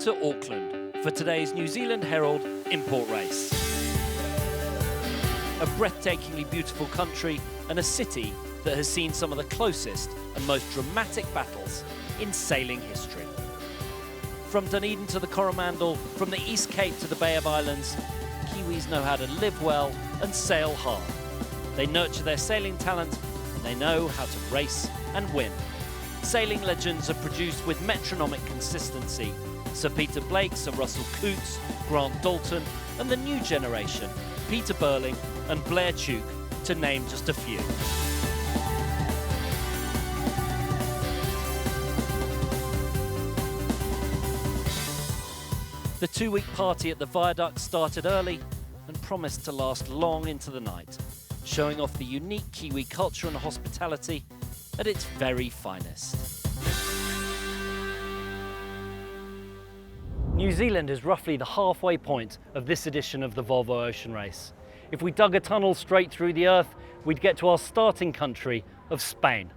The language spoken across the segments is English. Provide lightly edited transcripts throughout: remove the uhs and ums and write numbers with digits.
to Auckland for today's New Zealand Herald import race. A breathtakingly beautiful country and a city that has seen some of the closest and most dramatic battles in sailing history. From Dunedin to the Coromandel, from the East Cape to the Bay of Islands, Kiwis know how to live well and sail hard. They nurture their sailing talent and they know how to race and win. Sailing legends are produced with metronomic consistency. Sir Peter Blake, Sir Russell Coutts, Grant Dalton, and the new generation, Peter Burling and Blair Tuke, to name just a few. The two-week party at the Viaduct started early and promised to last long into the night, showing off the unique Kiwi culture and hospitality at its very finest. New Zealand is roughly the halfway point of this edition of the Volvo Ocean Race. If we dug a tunnel straight through the earth, we'd get to our starting country of Spain.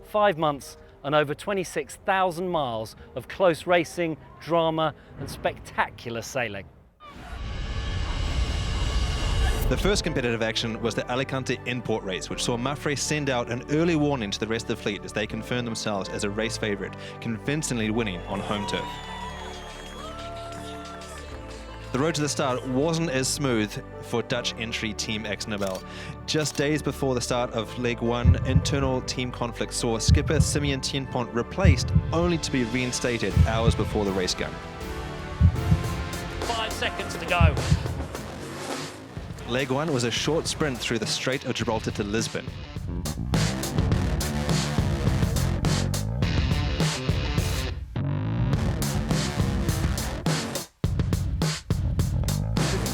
5 months and over 26,000 miles of close racing, drama and spectacular sailing. The first competitive action was the Alicante import race, which saw Mapfre send out an early warning to the rest of the fleet as they confirmed themselves as a race favourite, convincingly winning on home turf. The road to the start wasn't as smooth for Dutch entry Team AkzoNobel. Just days before the start of Leg 1, internal team conflict saw skipper Simeon Tienpont replaced, only to be reinstated hours before the race gun. 5 seconds to go. Leg 1 was a short sprint through the Strait of Gibraltar to Lisbon.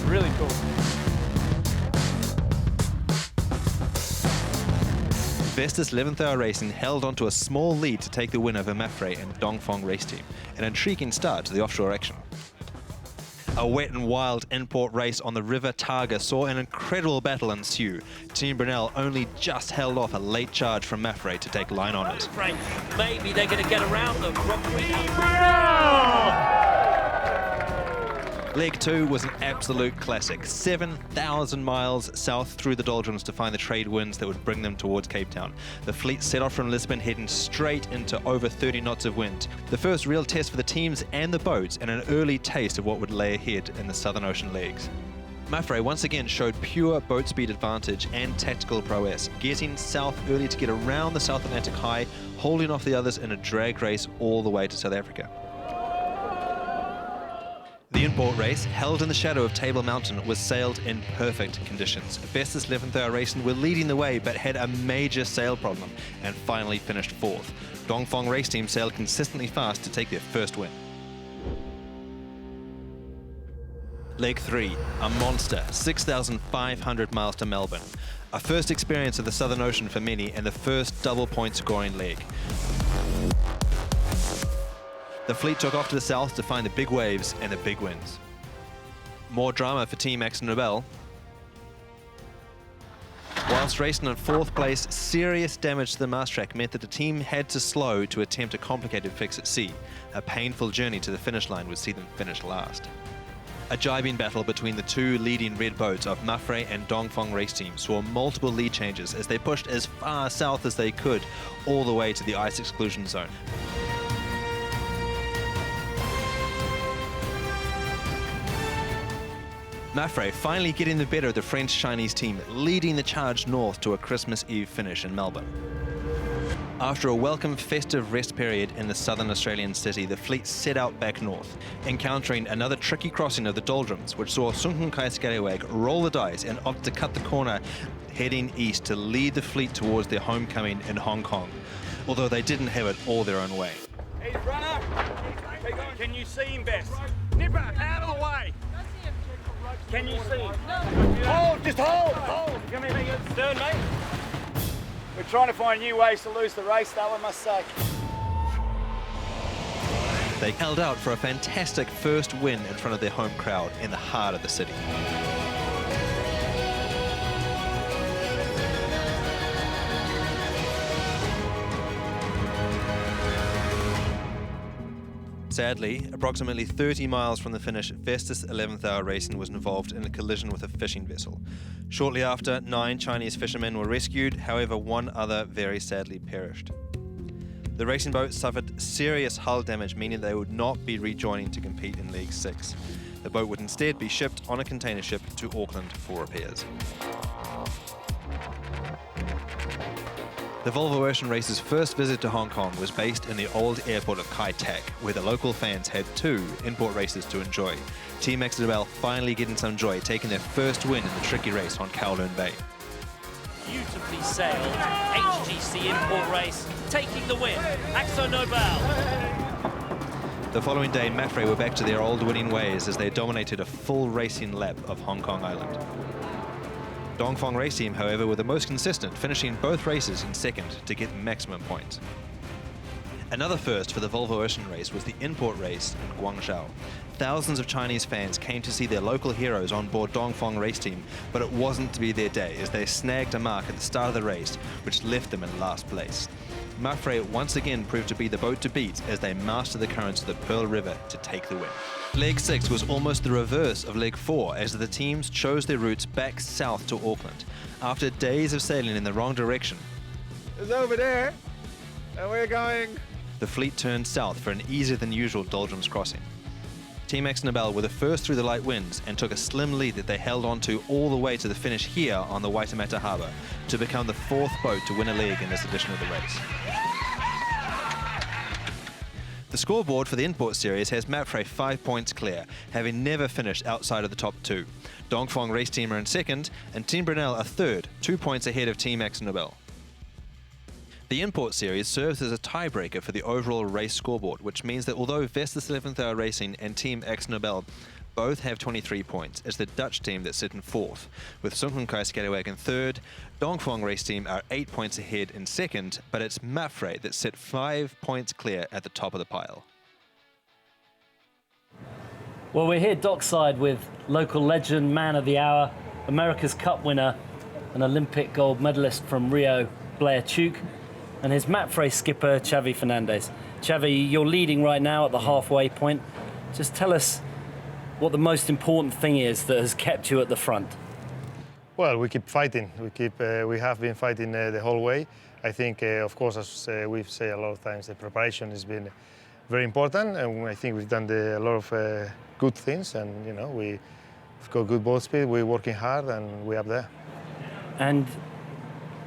Really cool. Vestas 11th Hour Racing held onto a small lead to take the win over Mapfre and Dongfeng Race Team, an intriguing start to the offshore action. A wet and wild import race on the River Targa saw an incredible battle ensue. Team Brunel only just held off a late charge from Mapfre to take line honours. Maybe they're going to get around them. Leg 2 was an absolute classic. 7,000 miles south through the doldrums to find the trade winds that would bring them towards Cape Town. The fleet set off from Lisbon, heading straight into over 30 knots of wind. The first real test for the teams and the boats, and an early taste of what would lay ahead in the Southern Ocean legs. Mapfre once again showed pure boat speed advantage and tactical prowess, getting south early to get around the South Atlantic high, holding off the others in a drag race all the way to South Africa. The import race, held in the shadow of Table Mountain, was sailed in perfect conditions. Vestas 11th Hour Racing were leading the way but had a major sail problem and finally finished fourth. Dongfeng Race Team sailed consistently fast to take their first win. Leg 3, a monster, 6,500 miles to Melbourne. A first experience of the Southern Ocean for many and the first double point scoring leg. The fleet took off to the south to find the big waves and the big winds. More drama for Team AkzoNobel. Whilst racing in fourth place, serious damage to the mast track meant that the team had to slow to attempt a complicated fix at sea. A painful journey to the finish line would see them finish last. A jibing battle between the two leading red boats of Mapfre and Dongfeng Race Team saw multiple lead changes as they pushed as far south as they could, all the way to the ice exclusion zone. Mapfre finally getting the better of the French-Chinese team, leading the charge north to a Christmas Eve finish in Melbourne. After a welcome festive rest period in the southern Australian city, the fleet set out back north, encountering another tricky crossing of the doldrums, which saw Sun Hung Kai Scallywag roll the dice and opt to cut the corner, heading east to lead the fleet towards their homecoming in Hong Kong, although they didn't have it all their own way. He's run up. Can you see him, Bess? Nipper, out of the way. Can you see him? No. Hold, just hold, hold. Come here, mate. Stern, mate. We're trying to find new ways to lose the race, though, I must say. They held out for a fantastic first win in front of their home crowd in the heart of the city. Sadly, approximately 30 miles from the finish, Vestas 11th Hour Racing was involved in a collision with a fishing vessel. Shortly after, 9 Chinese fishermen were rescued, however, one other very sadly perished. The racing boat suffered serious hull damage, meaning they would not be rejoining to compete in League 6. The boat would instead be shipped on a container ship to Auckland for repairs. The Volvo Ocean Race's first visit to Hong Kong was based in the old airport of Kai Tak, where the local fans had 2 import races to enjoy. Team Akzo Nobel finally getting some joy, taking their first win in the tricky race on Kowloon Bay. Beautifully sailed HGC import race, taking the win. Akzo Nobel. The following day, Mapfre were back to their old winning ways as they dominated a full racing lap of Hong Kong Island. Dongfeng Race Team, however, were the most consistent, finishing both races in second to get maximum points. Another first for the Volvo Ocean Race was the import race in Guangzhou. Thousands of Chinese fans came to see their local heroes on board Dongfeng Race Team, but it wasn't to be their day as they snagged a mark at the start of the race, which left them in last place. Mapfre once again proved to be the boat to beat as they mastered the currents of the Pearl River to take the win. Leg 6 was almost the reverse of Leg 4 as the teams chose their routes back south to Auckland. After days of sailing in the wrong direction, it's over there, and we're going. The fleet turned south for an easier than usual doldrums crossing. Team Akzo Nobel were the first through the light winds and took a slim lead that they held on to all the way to the finish here on the Waitemata Harbour to become the 4th boat to win a leg in this edition of the race. The scoreboard for the import series has Mapfre 5 points clear, having never finished outside of the top 2. Dongfeng Race Team are in second, and Team Brunel are third, 2 points ahead of Team Akzo Nobel. The import series serves as a tiebreaker for the overall race scoreboard, which means that although Vestas 11th Hour Racing and Team Akzo Nobel both have 23 points, it's the Dutch team that sit in 4th, with Sun Hung Kai Scallywag in 3rd. Dongfeng Race Team are 8 points ahead in 2nd, but it's Mapfre that sit 5 points clear at the top of the pile. Well, we're here dockside with local legend, man of the hour, America's Cup winner, an Olympic gold medalist from Rio, Blair Tuke, and his Mapfre skipper, Xavi Fernandez. Xavi, you're leading right now at the halfway point. Just tell us what the most important thing is that has kept you at the front. Well, we keep fighting. We have been fighting the whole way. I think, of course, as we've said a lot of times, the preparation has been very important, and I think we've done a lot of good things. And we've got good boat speed. We're working hard, and we're up there. And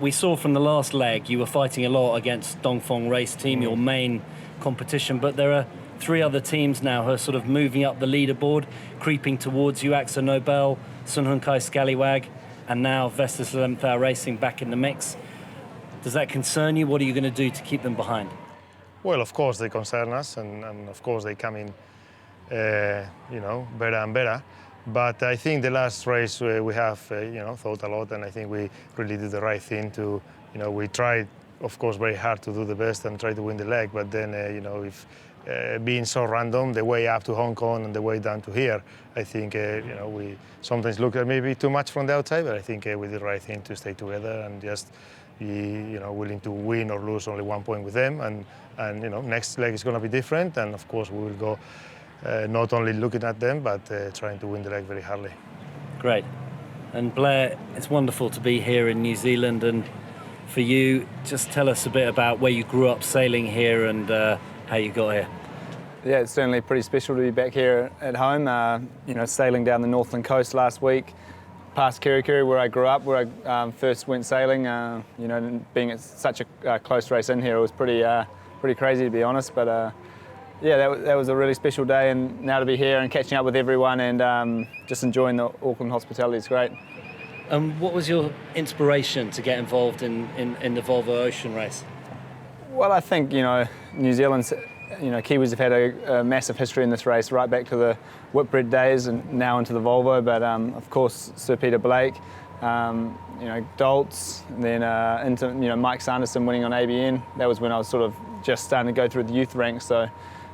we saw from the last leg you were fighting a lot against Dongfeng Race Team, your main competition, but there are 3 other teams now who are sort of moving up the leaderboard, creeping towards you, Akzo Nobel, Sun Hung Kai Scallywag, and now Vestas 11th Hour Racing back in the mix. Does that concern you? What are you going to do to keep them behind? Well, of course they concern us, and of course they come in, better and better. But I think the last race we have, thought a lot, and I think we really did the right thing to, we tried, of course, very hard to do the best and try to win the leg. But then, if being so random, the way up to Hong Kong and the way down to here, I think, we sometimes look at maybe too much from the outside, but I think we did the right thing to stay together and just be, willing to win or lose only 1 point with them. And next leg is going to be different, and of course we will go. Not only looking at them, but trying to win the leg very hardly. Great. And Blair, it's wonderful to be here in New Zealand. And for you, just tell us a bit about where you grew up sailing here and how you got here. Yeah, it's certainly pretty special to be back here at home. Sailing down the Northland coast last week, past Kerikeri, where I grew up, where I first went sailing. Being at such a close race in here, it was pretty crazy to be honest. But yeah, that was a really special day, and now to be here and catching up with everyone and just enjoying the Auckland hospitality is great. What was your inspiration to get involved in the Volvo Ocean Race? Well, I think, New Zealand's, Kiwis have had a massive history in this race, right back to the Whitbread days and now into the Volvo, but of course Sir Peter Blake, Doltz, and then into Mike Sanderson winning on ABN. That was when I was sort of just starting to go through the youth ranks, so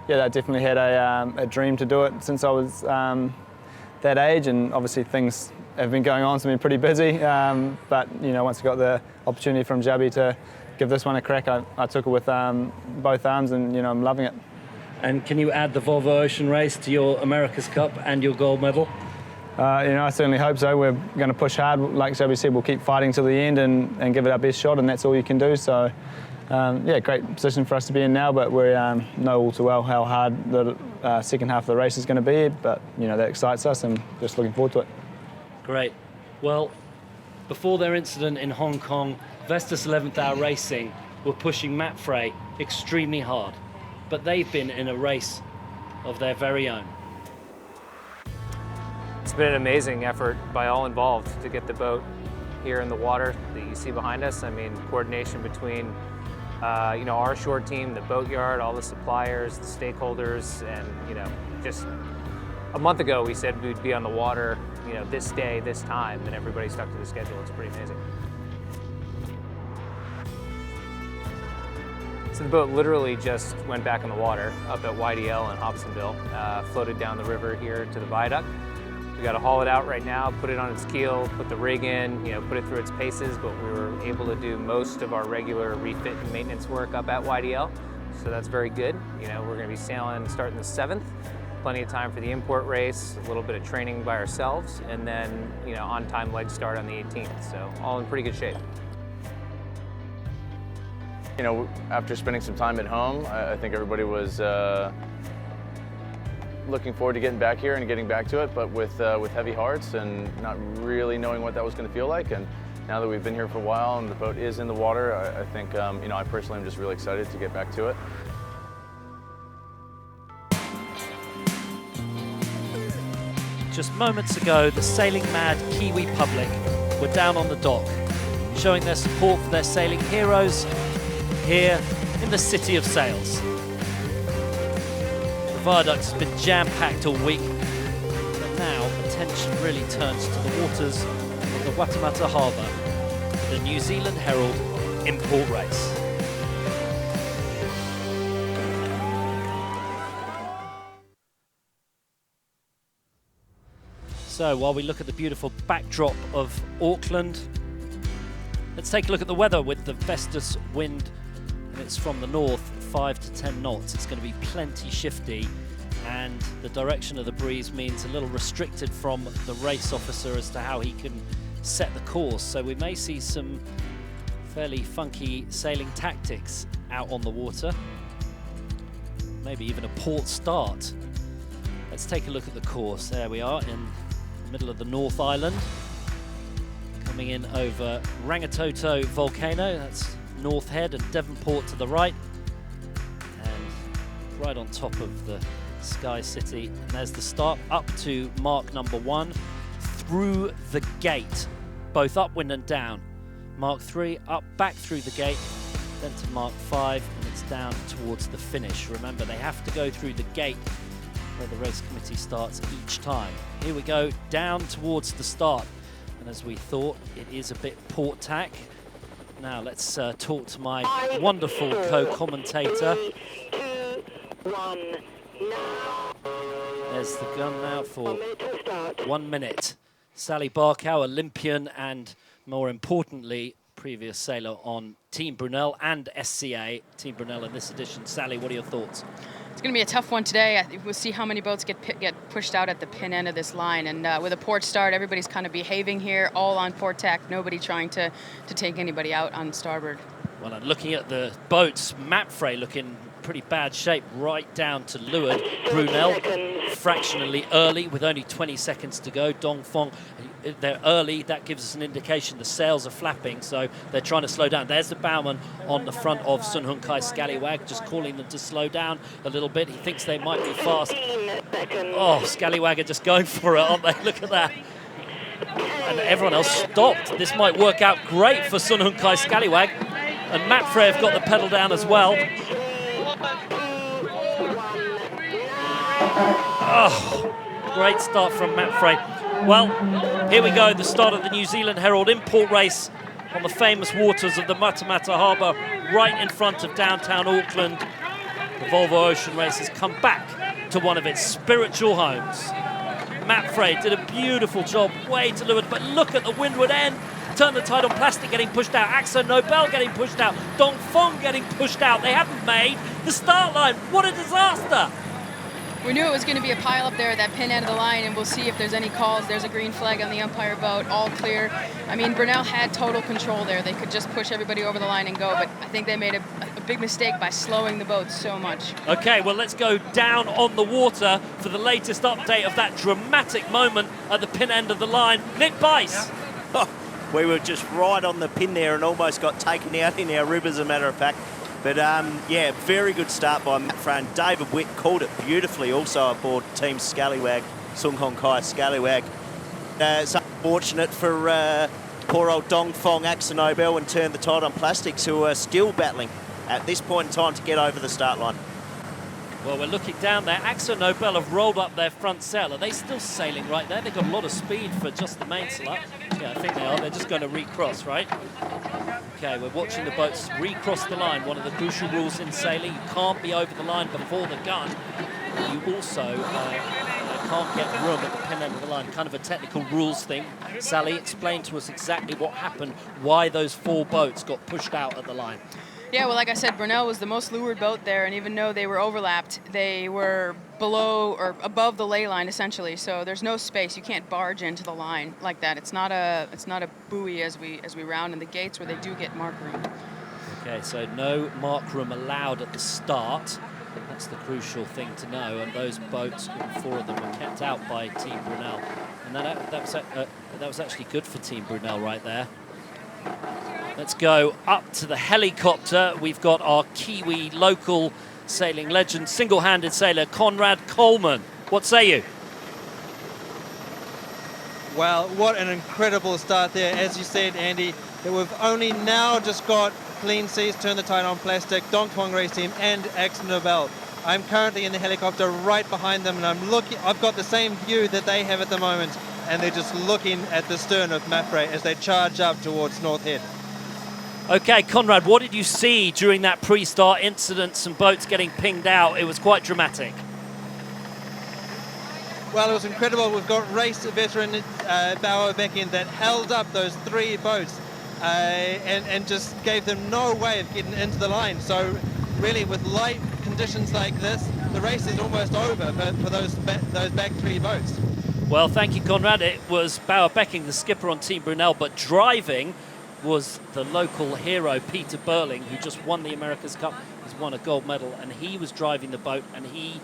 yeah, I definitely had a dream to do it since I was that age, and obviously things have been going on, so I've been pretty busy. But once I got the opportunity from Xavi to give this one a crack, I took it with both arms, and I'm loving it. And can you add the Volvo Ocean Race to your America's Cup and your gold medal? I certainly hope so. We're going to push hard. Like Shelby said, we'll keep fighting till the end and give it our best shot, and that's all you can do. So, yeah, great position for us to be in now, but we know all too well how hard the second half of the race is going to be. But, that excites us, and just looking forward to it. Great. Well, before their incident in Hong Kong, Vestas 11th Hour Racing were pushing Mapfre extremely hard. But they've been in a race of their very own. It's been an amazing effort by all involved to get the boat here in the water that you see behind us. I mean, coordination between our short team, the boatyard, all the suppliers, the stakeholders, and just a month ago we said we'd be on the water, this day, this time, and everybody stuck to the schedule. It's pretty amazing. So the boat literally just went back in the water up at YDL in Hobsonville, floated down the river here to the viaduct. We got to haul it out right now, put it on its keel, put the rig in, put it through its paces, but we were able to do most of our regular refit and maintenance work up at YDL, so that's very good. We're going to be sailing starting the 7th, plenty of time for the import race, a little bit of training by ourselves, and then, on-time leg start on the 18th, so all in pretty good shape. After spending some time at home, I think everybody was looking forward to getting back here and getting back to it, but with heavy hearts and not really knowing what that was going to feel like. And now that we've been here for a while and the boat is in the water, I think, I personally am just really excited to get back to it. Just moments ago, the sailing-mad Kiwi public were down on the dock, showing their support for their sailing heroes here in the City of Sails. The viaduct has been jam-packed all week, but now attention really turns to the waters of the Waitemata Harbour for the New Zealand Herald import race. So while we look at the beautiful backdrop of Auckland, let's take a look at the weather with the Vestas wind, and it's from the north, 5 to 10 knots. It's going to be plenty shifty, and the direction of the breeze means a little restricted from the race officer as to how he can set the course. So we may see some fairly funky sailing tactics out on the water, maybe even a port start. Let's take a look at the course. There we are in the middle of the North Island, coming in over Rangitoto Volcano. That's North Head and Devonport to the right, and right on top of the Sky City. And there's the start up to mark number 1 through the gate, both upwind and down. Mark 3 up back through the gate, then to mark 5, and it's down towards the finish. Remember, they have to go through the gate where the race committee starts each time. Here we go, down towards the start. And as we thought, it is a bit port tack. Now let's talk to my wonderful co-commentator. 3, 2, 1, now. There's the gun now for 1 minute. Sally Barkow, Olympian and more importantly, previous sailor on Team Brunel and SCA. Team Brunel in this edition. Sally, what are your thoughts? It's going to be a tough one today. I think we'll see how many boats get pushed out at the pin end of this line. And with a port start, everybody's kind of behaving here, all on port tack, nobody trying to take anybody out on starboard. Well, and looking at the boats, Mapfre looking pretty bad shape right down to leeward. Brunel fractionally early with only 20 seconds to go. Dongfeng, they're early. That gives us an indication the sails are flapping, so they're trying to slow down. There's the bowman on the front of Sun Hun Kai Scallywag, just calling them to slow down a little bit. He thinks they might be fast. Oh, Scallywag are just going for it, aren't they? Look at that. And everyone else stopped. This might work out great for Sun Hun Kai Scallywag. And Mapfre have got the pedal down as well. Oh, great start from Mapfre. Well, here we go, the start of the New Zealand Herald import race on the famous waters of the Waitemata Harbour, right in front of downtown Auckland. The Volvo Ocean Race has come back to one of its spiritual homes. Mapfre did a beautiful job, way to leeward, but look at the windward end. Turn the tide on Plastic getting pushed out. Axo Nobel getting pushed out. Dongfeng getting pushed out. They haven't made The start line, what a disaster! We knew it was going to be a pile up there at that pin end of the line, and we'll see if there's any calls. There's a green flag on the umpire boat, all clear. I mean, Brunel had total control there. They could just push everybody over the line and go, but I think they made a big mistake by slowing the boat so much. Okay, well, let's go down on the water for the latest update of that dramatic moment at the pin end of the line. Nick Bice. Oh, we were just right on the pin there and almost got taken out in our rib, as a matter of fact. But, yeah, very good start by Matt Frane. David Witt called it beautifully, also aboard Team Scallywag, Sung Hong Kai Scallywag. It's unfortunate for poor old Dong Fong, Axel Nobel and Turn the Tide on Plastics, who are still battling at this point in time to get over the start line. Well, we're looking down there. Axel Nobel have rolled up their front sail. Are they still sailing right there? They've got a lot of speed for just the mainsail up. Yeah, I think they are. They're just going to recross, right? Okay, we're watching the boats recross the line. One of the crucial rules in sailing, you can't be over the line before the gun. You also can't get room at the pin end of the line. Kind of a technical rules thing. Sally, explain to us exactly what happened, why those 4 boats got pushed out at the line. Yeah, well, like I said, Brunel was the most leeward boat there, and even though they were overlapped, they were below or above the ley line essentially. So there's no space. You can't barge into the line like that. It's not a buoy as we round in the gates where they do get mark room. Okay, so no mark room allowed at the start. That's the crucial thing to know. And those boats, 4 of them, were kept out by Team Brunel, and that was actually good for Team Brunel right there. Let's go up to the helicopter. We've got our Kiwi local sailing legend, single-handed sailor, Conrad Coleman. What say you? Well, what an incredible start there. As you said, Andy, that we've only now just got Clean Seas, Turn the Tide on Plastic, Dong Fong Race Team, and Axel Nobel. I'm currently in the helicopter right behind them, and I've got the same view that they have at the moment, and they're just looking at the stern of Mapfre as they charge up towards North Head. Okay, Conrad, what did you see during that pre-start incident? Some boats getting pinged out. It was quite dramatic. Well, it was incredible. We've got race veteran Bauer Becking that held up those 3 boats and just gave them no way of getting into the line. So really, with light conditions like this, the race is almost over for those back 3 boats. Well, thank you, Conrad. It was Bauer Becking, the skipper on Team Brunel, but driving was the local hero, Peter Burling, who just won the America's Cup. He's won a gold medal, and he was driving the boat, and he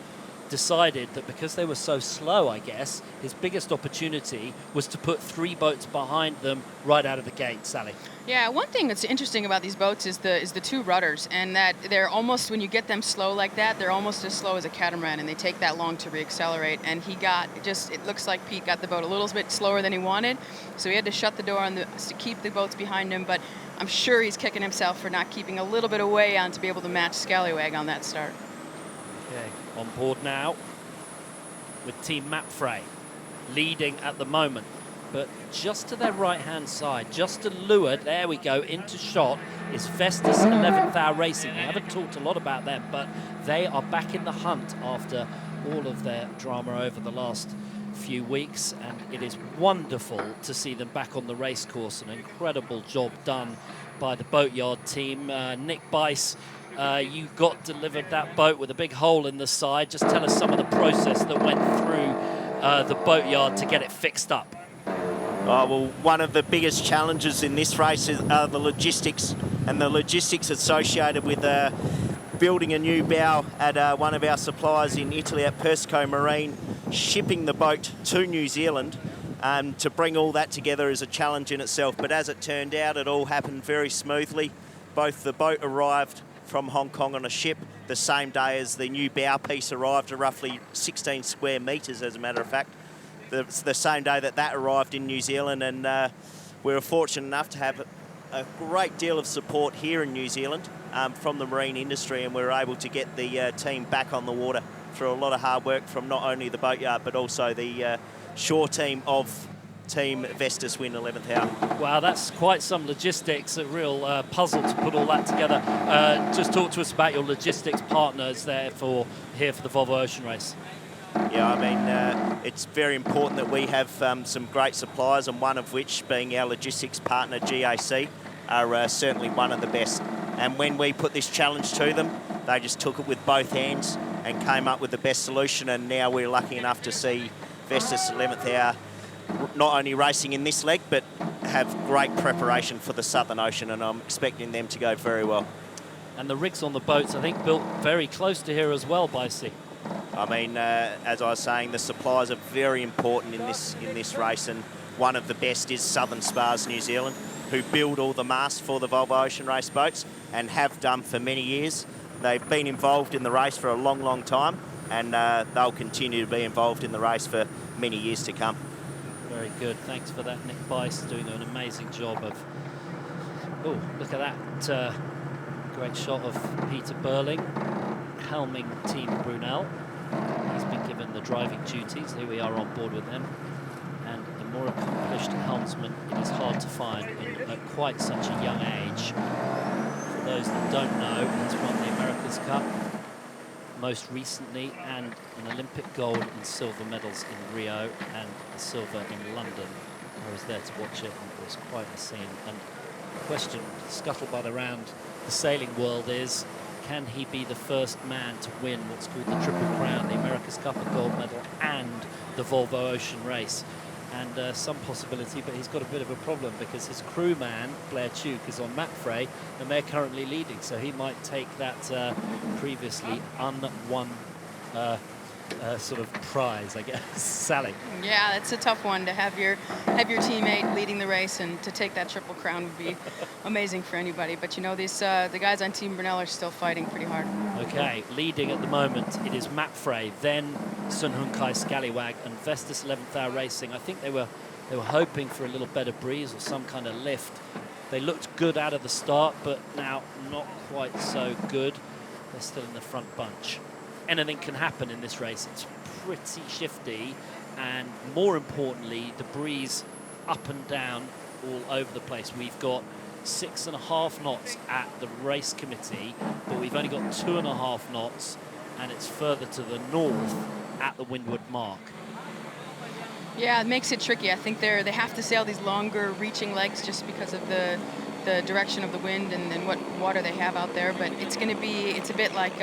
decided that because they were so slow, I guess, his biggest opportunity was to put 3 boats behind them right out of the gate. Sally. Yeah, one thing that's interesting about these boats is the 2 rudders, and that they're almost, when you get them slow like that, they're almost as slow as a catamaran, and they take that long to reaccelerate. And he got it looks like Pete got the boat a little bit slower than he wanted, so he had to shut the door to keep the boats behind him. But I'm sure he's kicking himself for not keeping a little bit of way on to be able to match Scallywag on that start. Okay, on board now with Team Mapfre, leading at the moment. But just to their right-hand side, just to leeward, there we go, into shot, is Vestas 11th Hour Racing. We haven't talked a lot about them, but they are back in the hunt after all of their drama over the last few weeks, and it is wonderful to see them back on the race course. An incredible job done by the Boatyard team. Nick Bice, you got delivered that boat with a big hole in the side. Just tell us some of the process that went through the Boatyard to get it fixed up. Oh, well, one of the biggest challenges in this race are the logistics, and the logistics associated with building a new bow at one of our suppliers in Italy at Persico Marine, shipping the boat to New Zealand. To bring all that together is a challenge in itself, but as it turned out, it all happened very smoothly. Both the boat arrived from Hong Kong on a ship the same day as the new bow piece arrived, roughly 16 square metres, as a matter of fact. The same day that arrived in New Zealand, and we were fortunate enough to have a great deal of support here in New Zealand from the marine industry, and we were able to get the team back on the water through a lot of hard work from not only the Boatyard but also the shore team of Team Vestas Win 11th Hour. Wow, that's quite some logistics, a real puzzle to put all that together. Just talk to us about your logistics partners here for the Volvo Ocean Race. Yeah, I mean, it's very important that we have some great suppliers, and one of which being our logistics partner, GAC, are certainly one of the best. And when we put this challenge to them, they just took it with both hands and came up with the best solution, and now we're lucky enough to see Vestas 11th Hour not only racing in this leg, but have great preparation for the Southern Ocean, and I'm expecting them to go very well. And the rigs on the boats, I think, built very close to here as well by sea. I mean, as I was saying, the supplies are very important in this race, and one of the best is Southern Spars New Zealand, who build all the masts for the Volvo Ocean Race boats and have done for many years. They've been involved in the race for a long, long time, and they'll continue to be involved in the race for many years to come. Very good. Thanks for that, Nick Bice, doing an amazing job of... Oh, look at that. Great shot of Peter Burling, helming Team Brunel. He's been given the driving duties. Here we are on board with him. And a more accomplished helmsman it is hard to find at quite such a young age. For those that don't know, he's won the America's Cup most recently, and an Olympic gold and silver medals in Rio and a silver in London. I was there to watch it, and it was quite a scene. And the question, scuttlebutt around the sailing world is, can he be the first man to win what's called the Triple Crown, the America's Cup, a gold medal, and the Volvo Ocean Race? And some possibility, but he's got a bit of a problem because his crewman, Blair Tuke, is on Mapfre, and they're currently leading, so he might take that previously unwon sort of prize, I guess. Sally. Yeah, it's a tough one to have your teammate leading the race, and to take that Triple Crown would be amazing for anybody. But you know, these the guys on Team Brunel are still fighting pretty hard. Okay, leading at the moment, it is Mapfre, then Sun Hun Kai Scallywag, and Vestas 11th Hour Racing. I think they were hoping for a little better breeze or some kind of lift. They looked good out of the start, but now not quite so good. They're still in the front bunch. Anything can happen in this race. It's pretty shifty, and more importantly, the breeze up and down all over the place. We've got 6.5 knots at the race committee, but we've only got 2.5 knots, and it's further to the north at the windward mark. Yeah, it makes it tricky. I think they have to sail these longer reaching legs just because of the direction of the wind and what water they have out there, but it's a bit like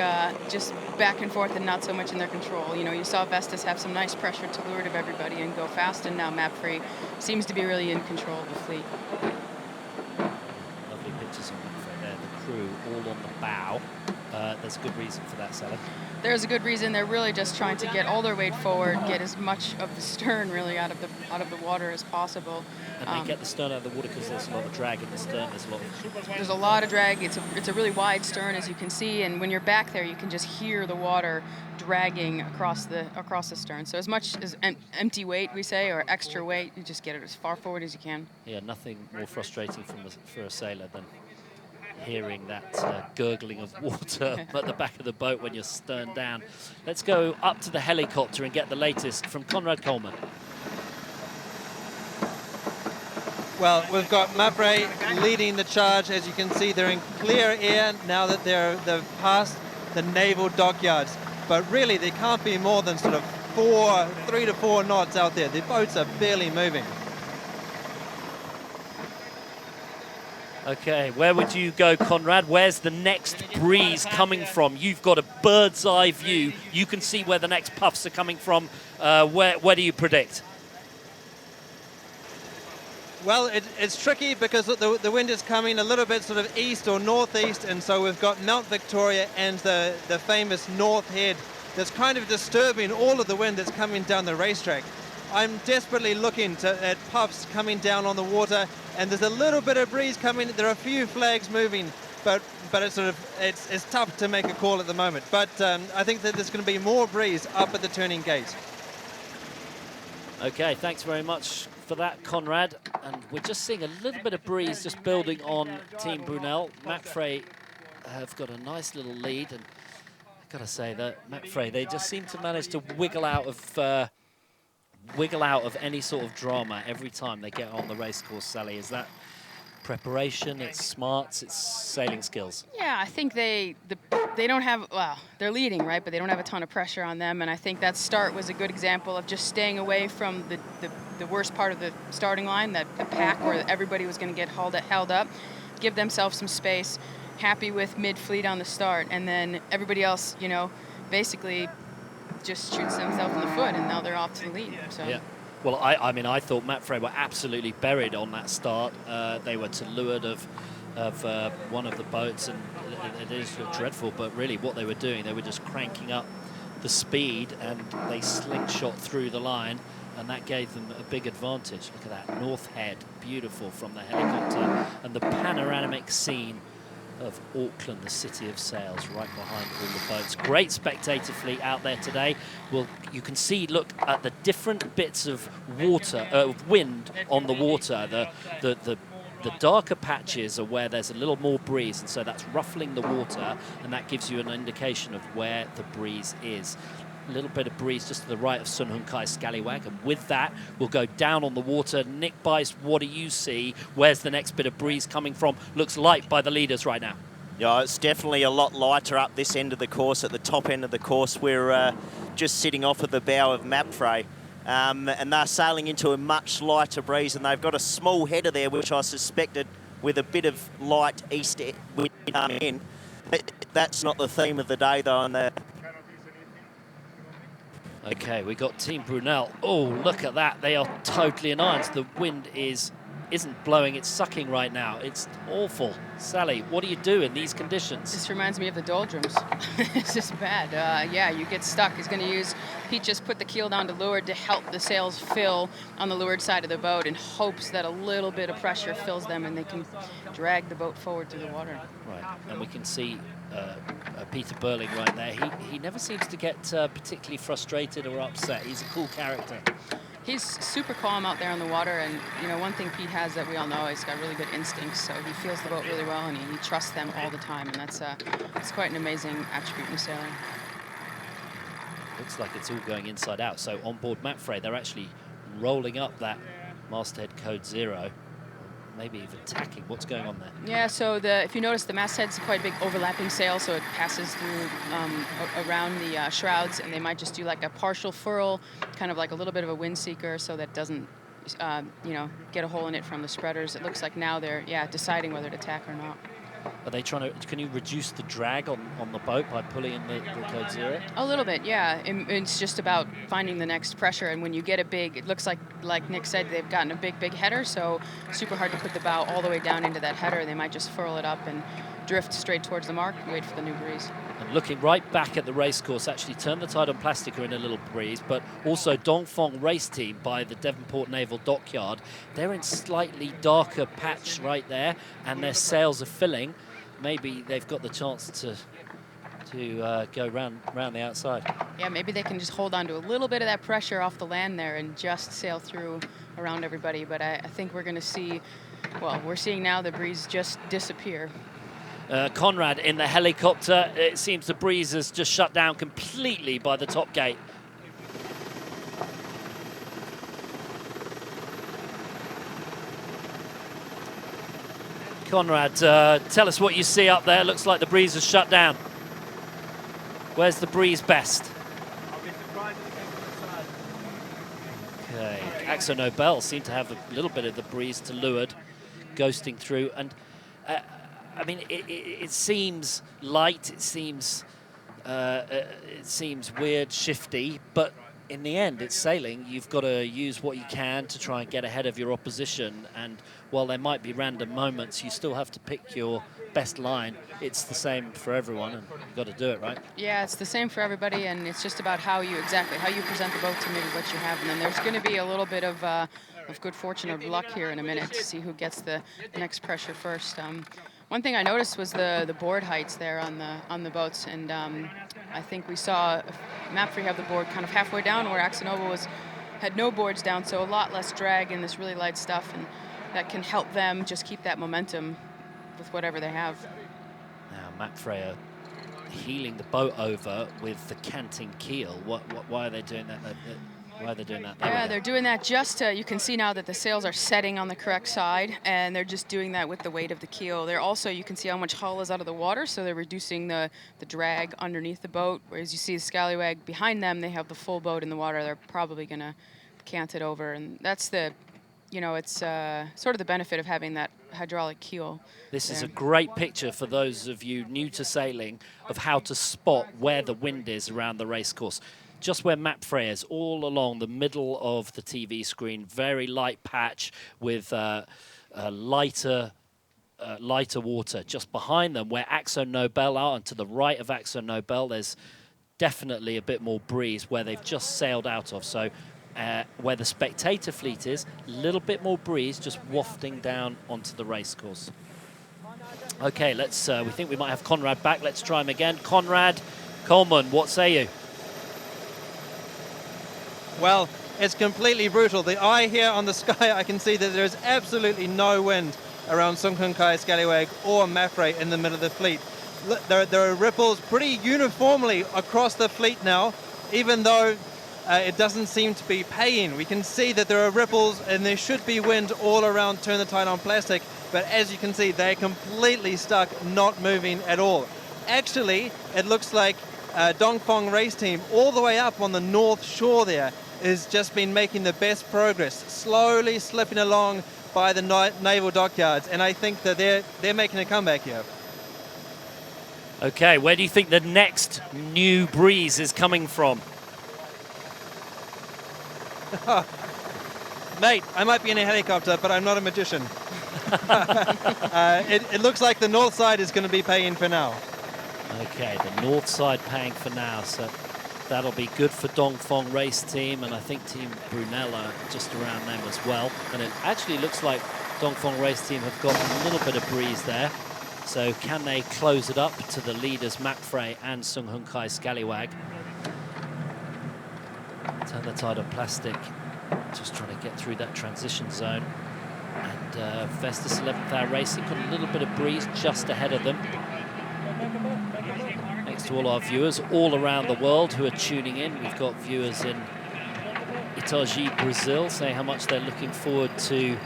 just back and forth and not so much in their control. You know, you saw Vestas have some nice pressure to leeward of everybody and go fast, and now Mapfre seems to be really in control of the fleet. Lovely pictures of Mapfre there, the crew all on the bow. There's a good reason for that, Sally. There's a good reason. They're really just trying to get all their weight forward, get as much of the stern really out of the water as possible. And they get the stern out of the water because there's a lot of drag in the stern. There's a lot of drag. It's a really wide stern, as you can see, and when you're back there, you can just hear the water dragging across the stern. So as much as empty weight, we say, or extra weight, you just get it as far forward as you can. Yeah, nothing more frustrating for a sailor than hearing that gurgling of water at the back of the boat when you're stern down. Let's go up to the helicopter and get the latest from Conrad Coleman. Well, we've got Mapfre leading the charge. As you can see, they're in clear air now that they've passed the naval dockyards. But really, there can't be more than sort of 3 to 4 knots out there. The boats are barely moving. Okay, where would you go, Conrad? Where's the next breeze coming from? You've got a bird's eye view. You can see where the next puffs are coming from. Where do you predict? Well, it's tricky because the wind is coming a little bit sort of east or northeast, and so we've got Mount Victoria and the famous North Head that's kind of disturbing all of the wind that's coming down the racetrack. I'm desperately looking at puffs coming down on the water, and there's a little bit of breeze coming. There are a few flags moving, but it's tough to make a call at the moment. But I think that there's going to be more breeze up at the turning gate. Okay, thanks very much for that, Conrad. And we're just seeing a little bit of breeze just building on Team Brunel. Mapfre have got a nice little lead, and I've got to say that Mapfre, they just seem to manage to wiggle out of any sort of drama every time they get on the race course. Sally, is that preparation, it's smarts, it's sailing skills? Yeah, I think they don't have, well, they're leading, right, but they don't have a ton of pressure on them, and I think that start was a good example of just staying away from the worst part of the starting line, the pack where everybody was going to get held up, give themselves some space, happy with mid-fleet on the start, and then everybody else, you know, basically just shoots themselves in the foot, and now they're off to the lead. So. Yeah. Well, I mean, I thought Mapfre were absolutely buried on that start. They were to leeward of one of the boats, and it is dreadful, but really what they were doing, they were just cranking up the speed, and they slingshot through the line, and that gave them a big advantage. Look at that North Head, beautiful from the helicopter, and the panoramic scene of Auckland, the city of sails, right behind all the boats. Great spectator fleet out there today. Well, you can see, look at the different bits of water, wind on the water. The darker patches are where there's a little more breeze, and so that's ruffling the water, and that gives you an indication of where the breeze is. A little bit of breeze just to the right of Sun Hung Kai Scallywag, and with that, we'll go down on the water. Nick Bice, what do you see? Where's the next bit of breeze coming from? Looks light by the leaders right now. Yeah, it's definitely a lot lighter up this end of the course. At the top end of the course, we're just sitting off of the bow of Mapfre. And they're sailing into a much lighter breeze, and they've got a small header there, which I suspected with a bit of light east wind coming in. That's not the theme of the day, though. And okay, we got Team Brunel. Oh, look at that. They are totally in irons. The wind isn't blowing, it's sucking right now. It's awful. Sally, what do you do in these conditions? This reminds me of the doldrums. It's just bad. Yeah, you get stuck. He's going to use, Pete just put the keel down to leeward to help the sails fill on the leeward side of the boat in hopes that a little bit of pressure fills them and they can drag the boat forward through the water. Right, and we can see Peter Burling right there. He never seems to get particularly frustrated or upset. He's a cool character. He's super calm out there on the water, and you know, one thing Pete has that we all know, he's got really good instincts, so he feels the boat really well, and he trusts them all the time, and that's quite an amazing attribute in a sailor. Looks like it's all going inside out. So on board Mapfre, they're actually rolling up that masthead code 0. Maybe even tacking. What's going on there? Yeah, so if you notice, the masthead's quite a big overlapping sail, so it passes through around the shrouds, and they might just do like a partial furl, kind of like a little bit of a wind seeker, so that doesn't, you know, get a hole in it from the spreaders. It looks like now they're, deciding whether to tack or not. Are they trying to, can you reduce the drag on the boat by pulling in the code 0? A little bit, yeah. It's just about finding the next pressure, and when you get a big, it looks like Nick said, they've gotten a big header, so super hard to put the bow all the way down into that header. They might just furl it up and drift straight towards the mark and wait for the new breeze. And looking right back at the race course, actually Turn the Tide on Plastic are in a little breeze, but also Dongfeng race team by the Devonport Naval Dockyard. They're in slightly darker patch right there, and their sails are filling. Maybe they've got the chance to go round the outside. Yeah, maybe they can just hold on to a little bit of that pressure off the land there and just sail through around everybody. But I think we're going to see, well, we're seeing now the breeze just disappear. Conrad in the helicopter. It seems the breeze has just shut down completely by the top gate. Conrad, tell us what you see up there. Looks like the breeze has shut down. Where's the breeze best? Okay, Axo Nobel seem to have a little bit of the breeze to leeward, ghosting through. And I mean, it seems light, it seems weird, shifty, but in the end, it's sailing. You've got to use what you can to try and get ahead of your opposition. And while there might be random moments, you still have to pick your best line. It's the same for everyone, and you've got to do it, right? Yeah, it's the same for everybody, and it's just about how you present the boat to maybe what you have. And then there's going to be a little bit of good fortune or luck here in a minute to see who gets the next pressure first. One thing I noticed was the board heights there on the boats, and I think we saw Mapfre have the board kind of halfway down where Axo Nobel had no boards down, so a lot less drag in this really light stuff, and that can help them just keep that momentum with whatever they have. Now Mapfre heeling the boat over with the canting keel. Why are they doing that? Why are they doing that? Yeah, they're doing that just to, you can see now that the sails are setting on the correct side, and they're just doing that with the weight of the keel. They're also, you can see how much hull is out of the water, so they're reducing the drag underneath the boat, whereas you see the Scallywag behind them, they have the full boat in the water. They're probably going to cant it over, and that's the, you know, it's sort of the benefit of having that hydraulic keel. This is there. a great picture for those of you new to sailing of how to spot where the wind is around the racecourse. Just where Mapfre is, all along the middle of the TV screen, very light patch with lighter water. Just behind them, where Akzo Nobel are, and to the right of Akzo Nobel, there's definitely a bit more breeze where they've just sailed out of. So where the spectator fleet is, a little bit more breeze just wafting down onto the racecourse. Okay, let's. We think we might have Conrad back. Let's try him again. Conrad Coleman, what say you? Well, it's completely brutal. The eye here on the sky, I can see that there's absolutely no wind around Sung Hung Kai, Scallywag or Mapfre in the middle of the fleet. There are ripples pretty uniformly across the fleet now, even though it doesn't seem to be paying. We can see that there are ripples and there should be wind all around Turn the Tide on Plastic, but as you can see, they're completely stuck, not moving at all. Actually, it looks like Dongfeng Race Team all the way up on the north shore there has just been making the best progress, slowly slipping along by the naval dockyards, and I think that they're making a comeback here. Okay, where do you think the next new breeze is coming from? Mate, I might be in a helicopter, but I'm not a magician. It looks like the north side is going to be paying for now. Okay, the north side paying for now, so that'll be good for Dongfeng Race Team, and I think Team Brunella just around them as well. And it actually looks like Dongfeng Race Team have got a little bit of breeze there. So can they close it up to the leaders Mapfre and Sung Hung Kai Scallywag? Turn the Tide on Plastic, just trying to get through that transition zone. And Vestas 11th Hour Racing got a little bit of breeze just ahead of them. Thanks to all our viewers all around the world who are tuning in. We've got viewers in Itajaí, Brazil, saying how much they're looking forward to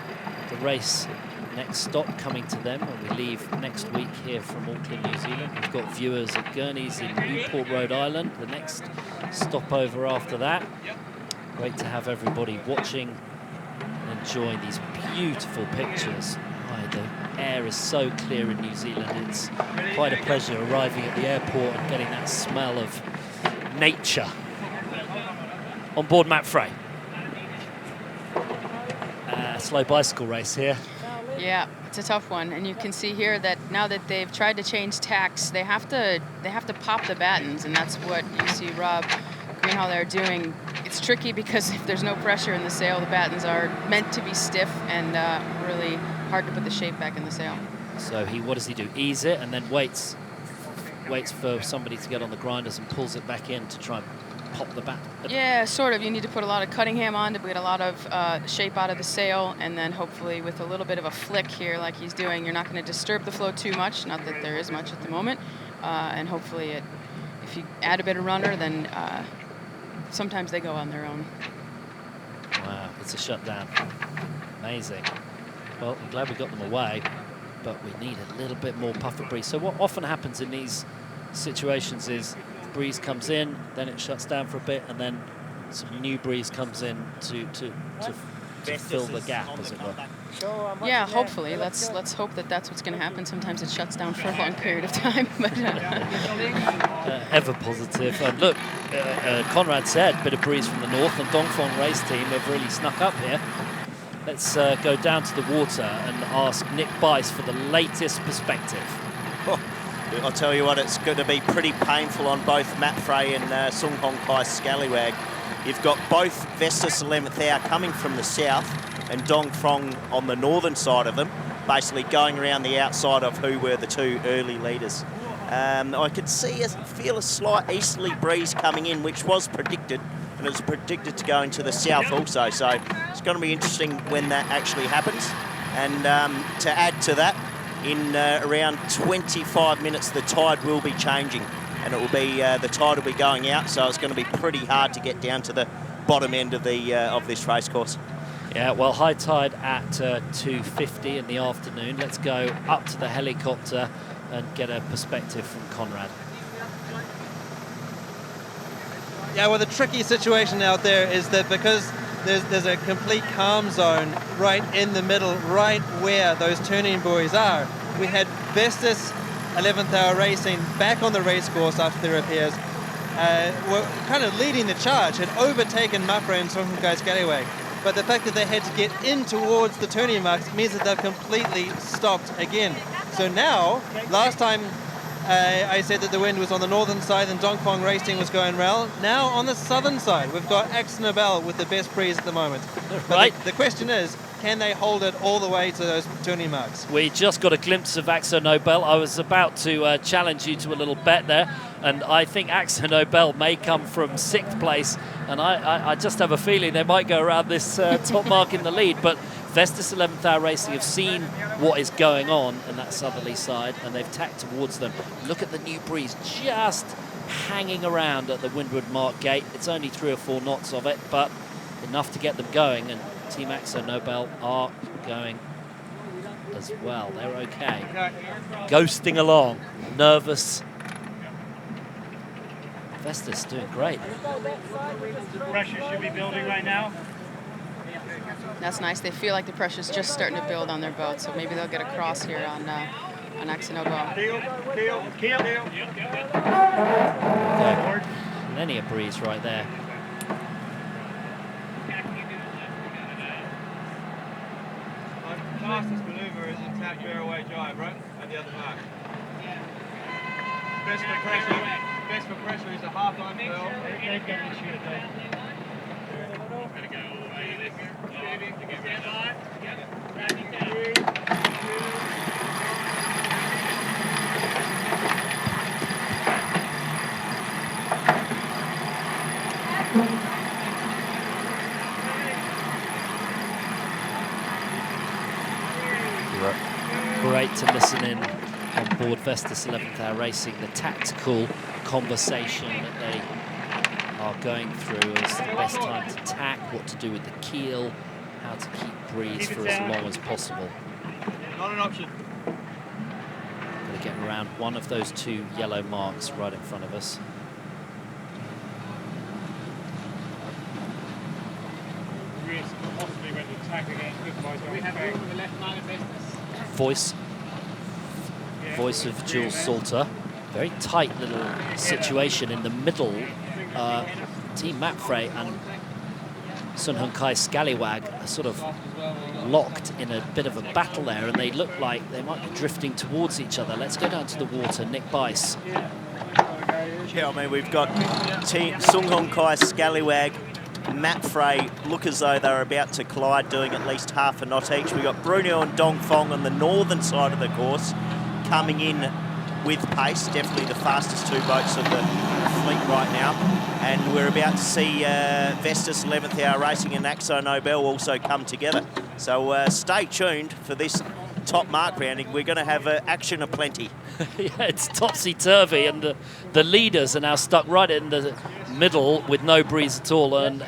the race next stop coming to them when we leave next week here from Auckland, New Zealand. We've got viewers at Gurney's in Newport, Rhode Island, the next stopover after that. Great to have everybody watching and enjoying these beautiful pictures. The air is so clear in New Zealand. It's quite a pleasure arriving at the airport and getting that smell of nature. On board Mapfre. Slow bicycle race here. Yeah, it's a tough one, and you can see here that now that they've tried to change tacks, they have to pop the battens, and that's what you see Rob Greenhall there doing. It's tricky because if there's no pressure in the sail, the battens are meant to be stiff and really hard to put the shape back in the sail. So what does he do? Ease it and then waits for somebody to get on the grinders and pulls it back in to try and pop the bat. Yeah, sort of. You need to put a lot of Cunningham on to get a lot of shape out of the sail, and then hopefully with a little bit of a flick here like he's doing, you're not going to disturb the flow too much, not that there is much at the moment, and hopefully if you add a bit of runner, then sometimes they go on their own. Wow, it's a shutdown. Amazing. Well, I'm glad we got them away, but we need a little bit more puffer breeze. So what often happens in these situations is breeze comes in, then it shuts down for a bit, and then some new breeze comes in to fill the gap, as it were. Yeah, hopefully. Let's hope that that's what's going to happen. Sometimes it shuts down for a long period of time, but ever positive. And look, Conrad said a bit of breeze from the north, and Dongfeng Race Team have really snuck up here. Let's go down to the water and ask Nick Bice for the latest perspective. Oh, I'll tell you what, it's going to be pretty painful on both Mapfre and Sung Hung Kai Scallywag. You've got both Vestas 11th Hour coming from the south and Dongfeng on the northern side of them, basically going around the outside of who were the two early leaders. I could feel a slight easterly breeze coming in, which was predicted, and it was predicted to go into the south also. So it's going to be interesting when that actually happens. And to add to that, in around 25 minutes, the tide will be changing, and it will be the tide will be going out. So it's going to be pretty hard to get down to the bottom end of this race course. Yeah, well, high tide at 2:50 in the afternoon. Let's go up to the helicopter and get a perspective from Conrad. Yeah, well, the tricky situation out there is that because there's a complete calm zone right in the middle, right where those turning buoys are. We had Vestas 11th Hour Racing back on the race course after the repairs. Were kind of leading the charge, had overtaken Mapfre and Songhai Scallywag. But the fact that they had to get in towards the turning marks means that they've completely stopped again. So now, last time I said that the wind was on the northern side and Dongfeng Racing was going well. Now on the southern side, we've got AkzoNobel with the best breeze at the moment. Right. The question is, can they hold it all the way to those turning marks? We just got a glimpse of AkzoNobel. I was about to challenge you to a little bet there, and I think AkzoNobel may come from 6th place, and I just have a feeling they might go around this top mark in the lead. But Vestas 11th Hour Racing have seen what is going on in that southerly side, and they've tacked towards them. Look at the new breeze just hanging around at the windward mark gate. It's only 3 or 4 knots of it, but enough to get them going, and Team AkzoNobel are going as well. They're okay. Ghosting along, nervous. Vestas doing great. The pressure should be building right now. That's nice. They feel like the pressure's just starting to build on their boat, so maybe they'll get across here on AkzoNobel. Keel. Plenty of breeze right there. Fastest maneuver is a tap fairway drive, right? At the other mark. Best for pressure is a half line curl. Great to listen in on board Vestas 11th Hour Racing, the tactical conversation that they are going through as the best time to tack, what to do with the keel, how to keep breeze for as long as possible. Not an option. Going to get around one of those 2 yellow marks right in front of us. Risk possibly when the tack against good boys. We have room for the left line of Vestas. Voice of Jules Salter. Very tight little situation in the middle. Team Mapfre and Songhai Scallywag are sort of locked in a bit of a battle there, and they look like they might be drifting towards each other. Let's go down to the water. Nick Bice. Yeah, I mean, we've got Team Songhai Scallywag, Mapfre look as though they're about to collide, doing at least half a knot each. We've got Brunel and Dongfeng on the northern side of the course, coming in with pace, definitely the fastest 2 boats of the fleet right now. And we're about to see Vestas 11th Hour Racing and AkzoNobel also come together. So stay tuned for this top mark rounding. We're going to have action aplenty. Yeah, it's topsy-turvy, and the leaders are now stuck right in the middle with no breeze at all, and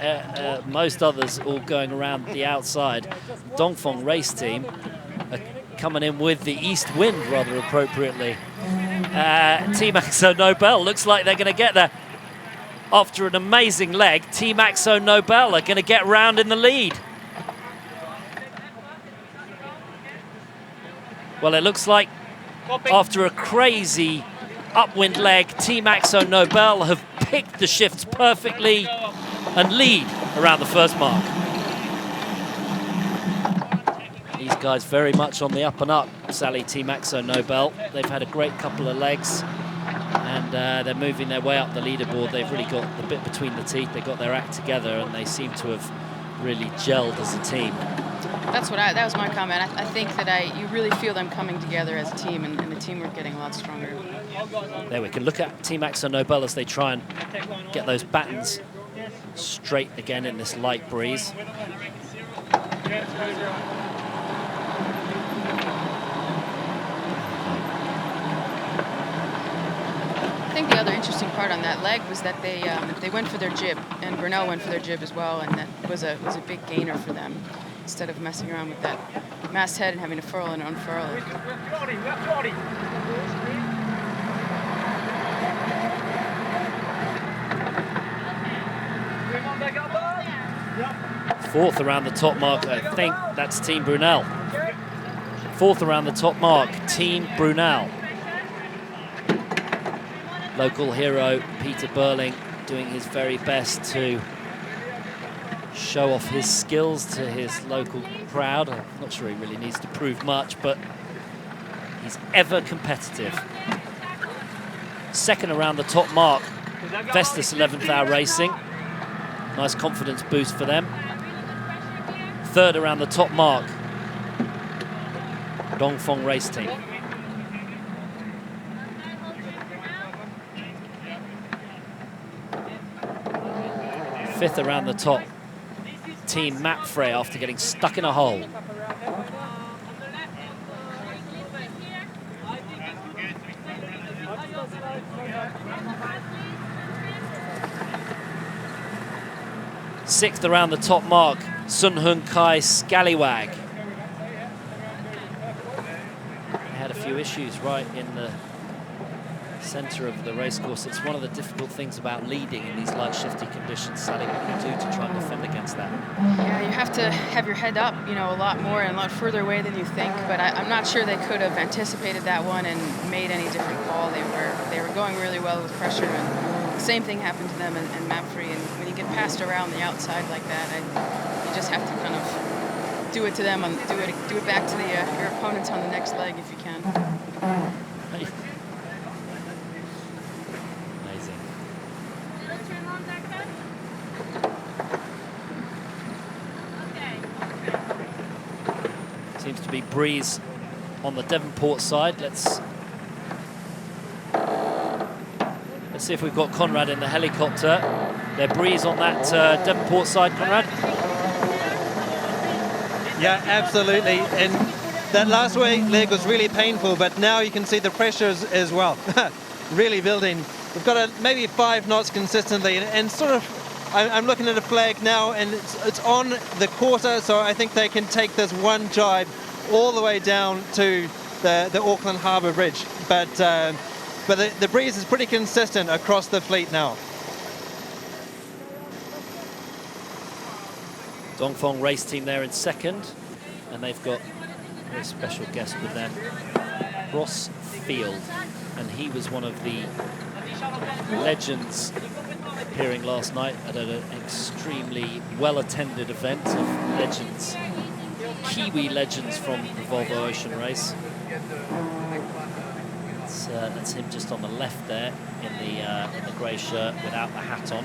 most others all going around the outside. Dongfeng race team are coming in with the east wind rather appropriately. Team AkzoNobel looks like they're going to get there. After an amazing leg, Team AkzoNobel are going to get round in the lead. Well, it looks like after a crazy upwind leg, Team AkzoNobel have picked the shifts perfectly and lead around the first mark. These guys very much on the up and up, Sally, Team AkzoNobel. They've had a great couple of legs, and they're moving their way up the leaderboard. They've really got the bit between the teeth. They got their act together, and they seem to have really gelled as a team. That was my comment. I think that you really feel them coming together as a team, and the teamwork getting a lot stronger. There we can look at Team AkzoNobel as they try and get those battens straight again in this light breeze. I think the other interesting part on that leg was that they went for their jib, and Brunel went for their jib as well, and that was a big gainer for them, instead of messing around with that masthead and having to furl and unfurl it. Fourth around the top mark, I think that's Team Brunel. Fourth around the top mark, Team Brunel. Local hero Peter Burling doing his very best to show off his skills to his local crowd. I'm not sure he really needs to prove much, but he's ever competitive. Second around the top mark, Vestas 11th Hour Racing. Nice confidence boost for them. Third around the top mark, Dongfeng Race Team. Fifth around the top, Team Mapfre after getting stuck in a hole. Sixth around the top mark, Sun Hun Kai Scallywag. They had a few issues right in the centre of the racecourse. It's one of the difficult things about leading in these light shifty conditions. Sally, what do you do to try and defend against that? Yeah, you have to have your head up, you know, a lot more and a lot further away than you think. But I'm not sure they could have anticipated that one and made any different call. They were going really well with pressure, and the same thing happened to them in Mapfre. And when you get passed around the outside like that, you just have to kind of do it to them, and do it back to your opponents on the next leg if you can. Seems to be breeze on the Devonport side. Let's see if we've got Conrad in the helicopter. There's breeze on that Devonport side, Conrad. Yeah, absolutely. And that last leg was really painful, but now you can see the pressures as well. Really building. We've got maybe 5 knots consistently, and sort of. I'm looking at a flag now, and it's on the quarter, so I think they can take this one jibe all the way down to the Auckland Harbour Bridge. But the breeze is pretty consistent across the fleet now. Dongfeng Race Team there in second, and they've got a very special guest with them, Ross Field, and he was one of the legends appearing last night at an extremely well-attended event of legends, Kiwi legends from the Volvo Ocean Race. That's him just on the left there in the grey shirt without the hat on.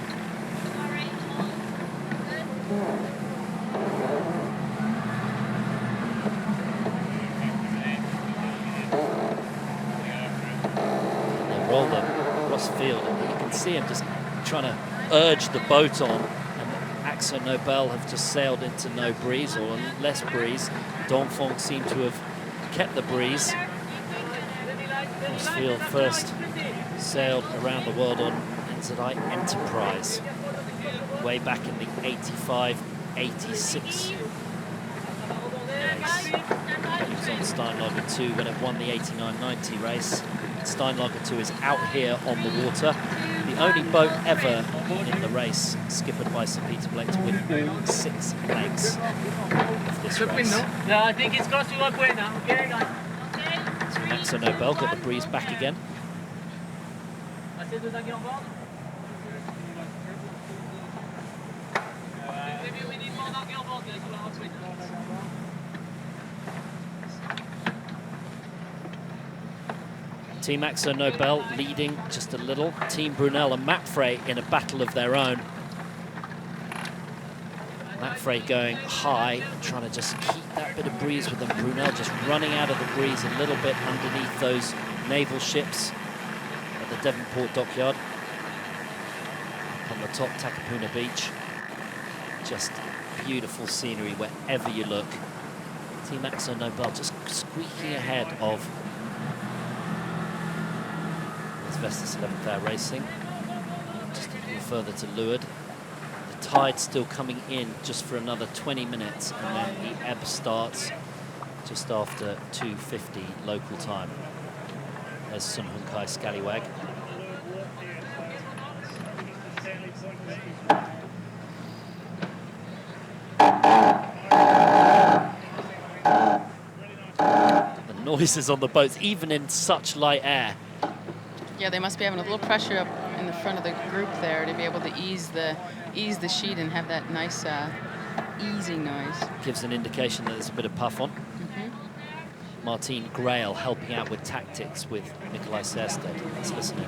They roll them Ross Field, and you can see him just trying to urge the boat on, and Akzo Nobel have just sailed into no breeze or less breeze. Dongfeng seem to have kept the breeze. Rossfield first sailed around the world on NZI Enterprise way back in the 85-86 race. He was on Steinlager 2 when it won the 89-90 race. Steinlager 2 is out here on the water. The only boat ever in the race skippered by Sir Peter Blake to win all 6 legs of this race. No, I think it's got to look way now. Okay, guys. So Akzo Nobel got the breeze back again. Team Akzo Nobel leading just a little. Team Brunel and Mapfre in a battle of their own. Mapfre going high, trying to just keep that bit of breeze with them. Brunel just running out of the breeze a little bit underneath those naval ships at the Devonport dockyard. Up on the top, Takapuna Beach. Just beautiful scenery wherever you look. Team Akzo Nobel just squeaking ahead of Vestas 11th Hour Racing. Just a little further to leeward. The tide still coming in just for another 20 minutes, and then the ebb starts just after 2:50 local time. There's Sun Hun Kai Scallywag. noises on the boats, even in such light air. Yeah, they must be having a little pressure up in the front of the group there to be able to ease the sheet and have that nice easing noise. Gives an indication that there's a bit of puff on. Martine Grail helping out with tactics with Nikolai Sersted. Let's listen in.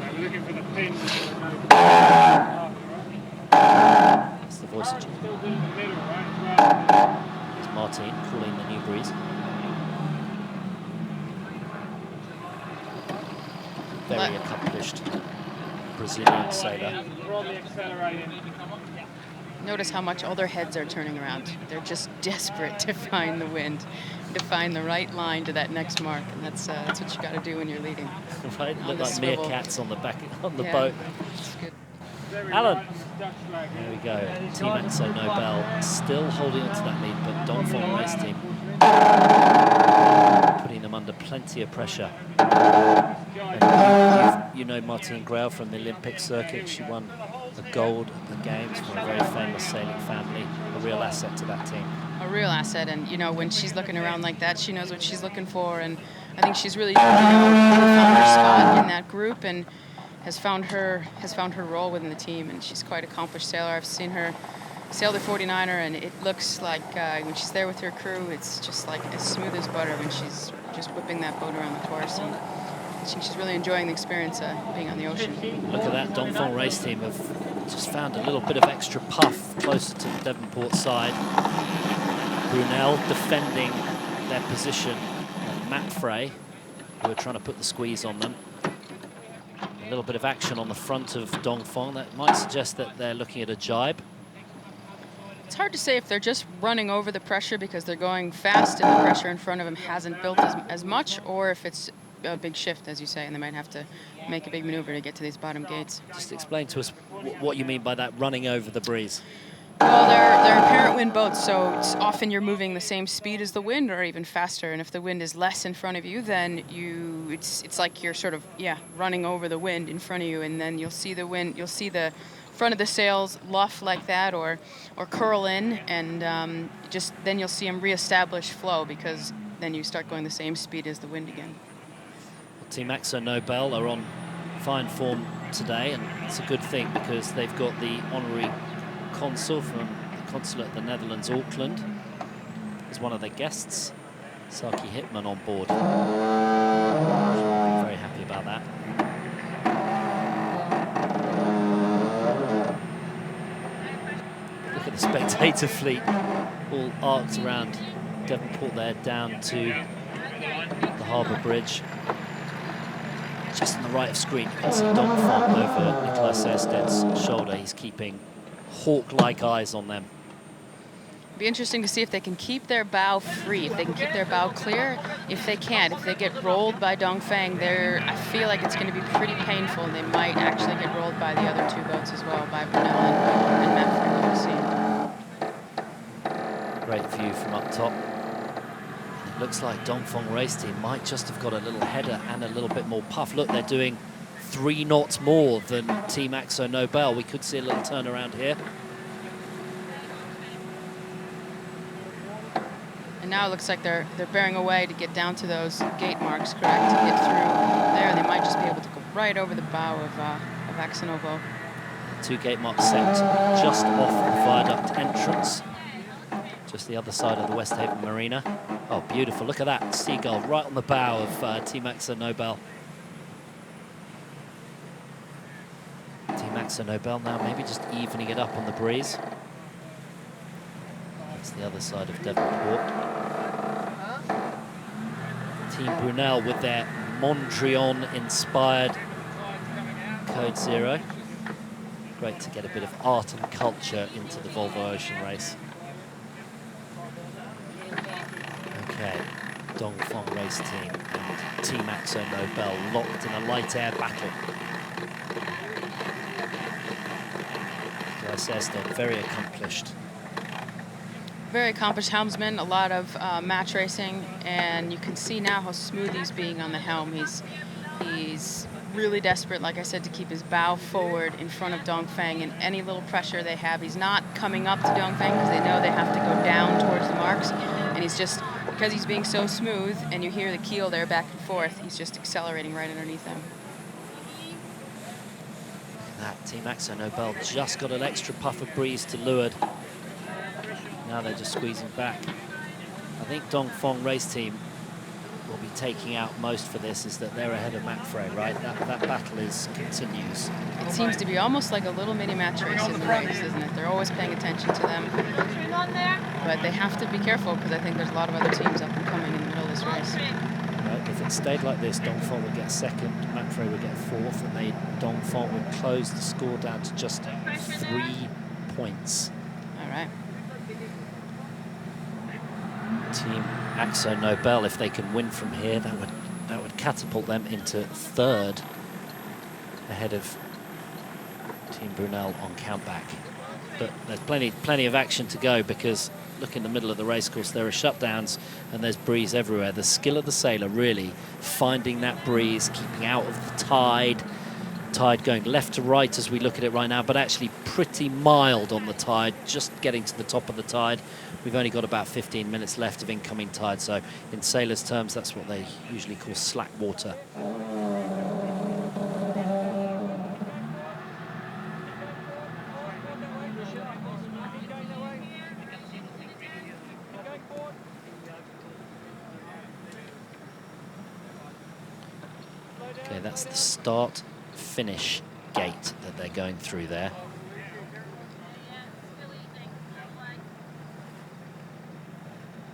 I'm looking for the pin. That's the voice of It's Martine calling the new breeze. Very accomplished Brazilian sailor. Notice how much all their heads are turning around. They're just desperate to find the wind, to find the right line to that next mark, and that's what you got to do when you're leading. Right, look like swivel. meerkats on the back on the Yeah, boat. it's good. Alan. There we go. Team Axo Nobel still holding on to that lead, but Dongfeng race team putting them under plenty of pressure. And you know Martine Grail from the Olympic circuit. She won the gold at the Games from a very famous sailing family. A real asset to that team. A real asset, and you know when she's looking around like that, she knows what she's looking for, and I think she's really found her spot in that group and has found her role within the team, and she's quite an accomplished sailor. I've seen her sail the 49er, and it looks like when she's there with her crew, it's just like as smooth as butter when she's just whipping that boat around the course. And I think she's really enjoying the experience being on the ocean. Look at that, Dongfeng race team have just found a little bit of extra puff closer to the Devonport side. Brunel defending their position, and Matt Frey, who are trying to put the squeeze on them. A little bit of action on the front of Dongfeng. That might suggest that they're looking at a jibe. It's hard to say if they're just running over the pressure because they're going fast and the pressure in front of them hasn't built as much, or if it's a big shift, as you say, and they might have to make a big maneuver to get to these bottom gates. Just explain to us what you mean by that, running over the breeze. Well, they're apparent wind boats, so it's often you're moving the same speed as the wind or even faster, and if the wind is less in front of you, then it's like you're sort of, running over the wind in front of you, and then you'll see the wind, you'll see the front of the sails luff like that or curl in, and then you'll see them reestablish flow because then you start going the same speed as the wind again. Team Axo Nobel are on fine form today, and it's a good thing because they've got the honorary consul from the consulate of the Netherlands, Auckland, as one of their guests, Saki Hitman, on board. Very happy about that. Look at the spectator fleet, all arced around Devonport there, down to the harbour bridge. Just on the right of screen, you can see Dongfeng over Nikolai Sersted's shoulder. He's keeping hawk-like eyes on them. It'll be interesting to see if they can keep their bow free, if they can keep their bow clear. If they can't, if they get rolled by Dongfeng, I feel like it's going to be pretty painful, and they might actually get rolled by the other two boats as well, by Brunel and Matt Frey. Great view from up top. It looks like Dongfeng race team might just have got a little header and a little bit more puff. Look, they're doing 3 knots more than Team Axo Nobel. We could see a little turnaround here. And now it looks like they're bearing away to get down to those gate marks, correct? To get through there, they might just be able to go right over the bow of Axo Nobel. 2 gate marks set just off the viaduct entrance, just the other side of the Westhaven Marina. Oh, beautiful. Look at that seagull right on the bow of Team Axo Nobel. Team Axo Nobel now maybe just evening it up on the breeze. That's the other side of Devonport. Team Brunel with their Mondrian-inspired Code Zero. Great to get a bit of art and culture into the Volvo Ocean race. Okay, Dongfeng race team and Team Axo Nobel locked in a light air battle. Nikolai Sersted, very accomplished. Very accomplished helmsman, a lot of match racing, and you can see now how smooth he's being on the helm. He's really desperate, like I said, to keep his bow forward in front of Dongfeng, and any little pressure they have, he's not coming up to Dongfeng because they know they have to go down towards the marks, And he's just, because he's being so smooth, and you hear the keel there back and forth, he's just accelerating right underneath them. That Team Akzo Nobel just got an extra puff of breeze to leeward. Now they're just squeezing back. I think Dongfeng race team will be taking out most for this, is that they're ahead of Mapfre, right? That battle continues. It seems to be almost like a little mini match race in the race, isn't it? They're always paying attention to them. But they have to be careful, because I think there's a lot of other teams up and coming in the middle of this race. Right, if it stayed like this, Dongfeng would get a second, Mapfre would get a fourth, and Dongfeng would close the score down to just 3 points. All right. Team Akzo Nobel, if they can win from here, that would catapult them into 3rd, ahead of Team Brunel on countback. But there's plenty of action to go, because look in the middle of the racecourse, there are shutdowns and there's breeze everywhere. The skill of the sailor really finding that breeze, keeping out of the tide going left to right as we look at it right now, but actually pretty mild on the tide, just getting to the top of the tide. We've only got about 15 minutes left of incoming tide, so in sailors' terms, that's what they usually call slack water. Okay, that's the start-finish gate that they're going through there.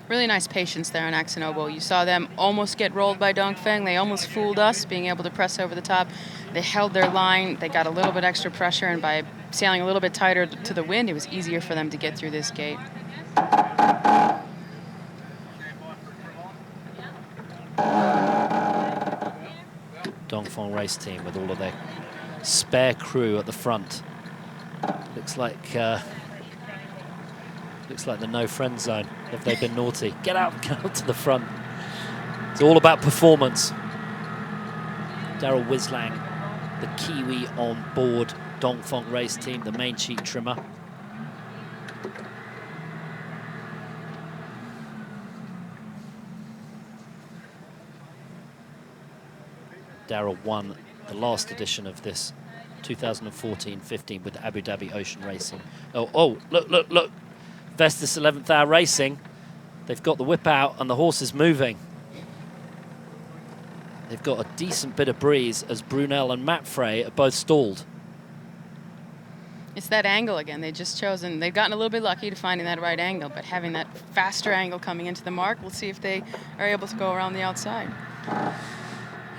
Really nice patience there on Akzo Nobel. You saw them almost get rolled by Dongfeng. They almost fooled us, being able to press over the top. They held their line. They got a little bit extra pressure, and by sailing a little bit tighter to the wind, it was easier for them to get through this gate. Dongfeng race team with all of their spare crew at the front. Looks like the no friend zone if they've been naughty. Get out to the front. It's all about performance. Daryl Wislang, the Kiwi on board Dongfeng race team, the main sheet trimmer. Daryl won the last edition of this 2014-15 with Abu Dhabi Ocean Racing. Oh, look. Vestas 11th Hour Racing. They've got the whip out and the horse is moving. They've got a decent bit of breeze as Brunel and Mapfre are both stalled. It's that angle again. They've gotten a little bit lucky to finding that right angle, but having that faster angle coming into the mark, we'll see if they are able to go around the outside.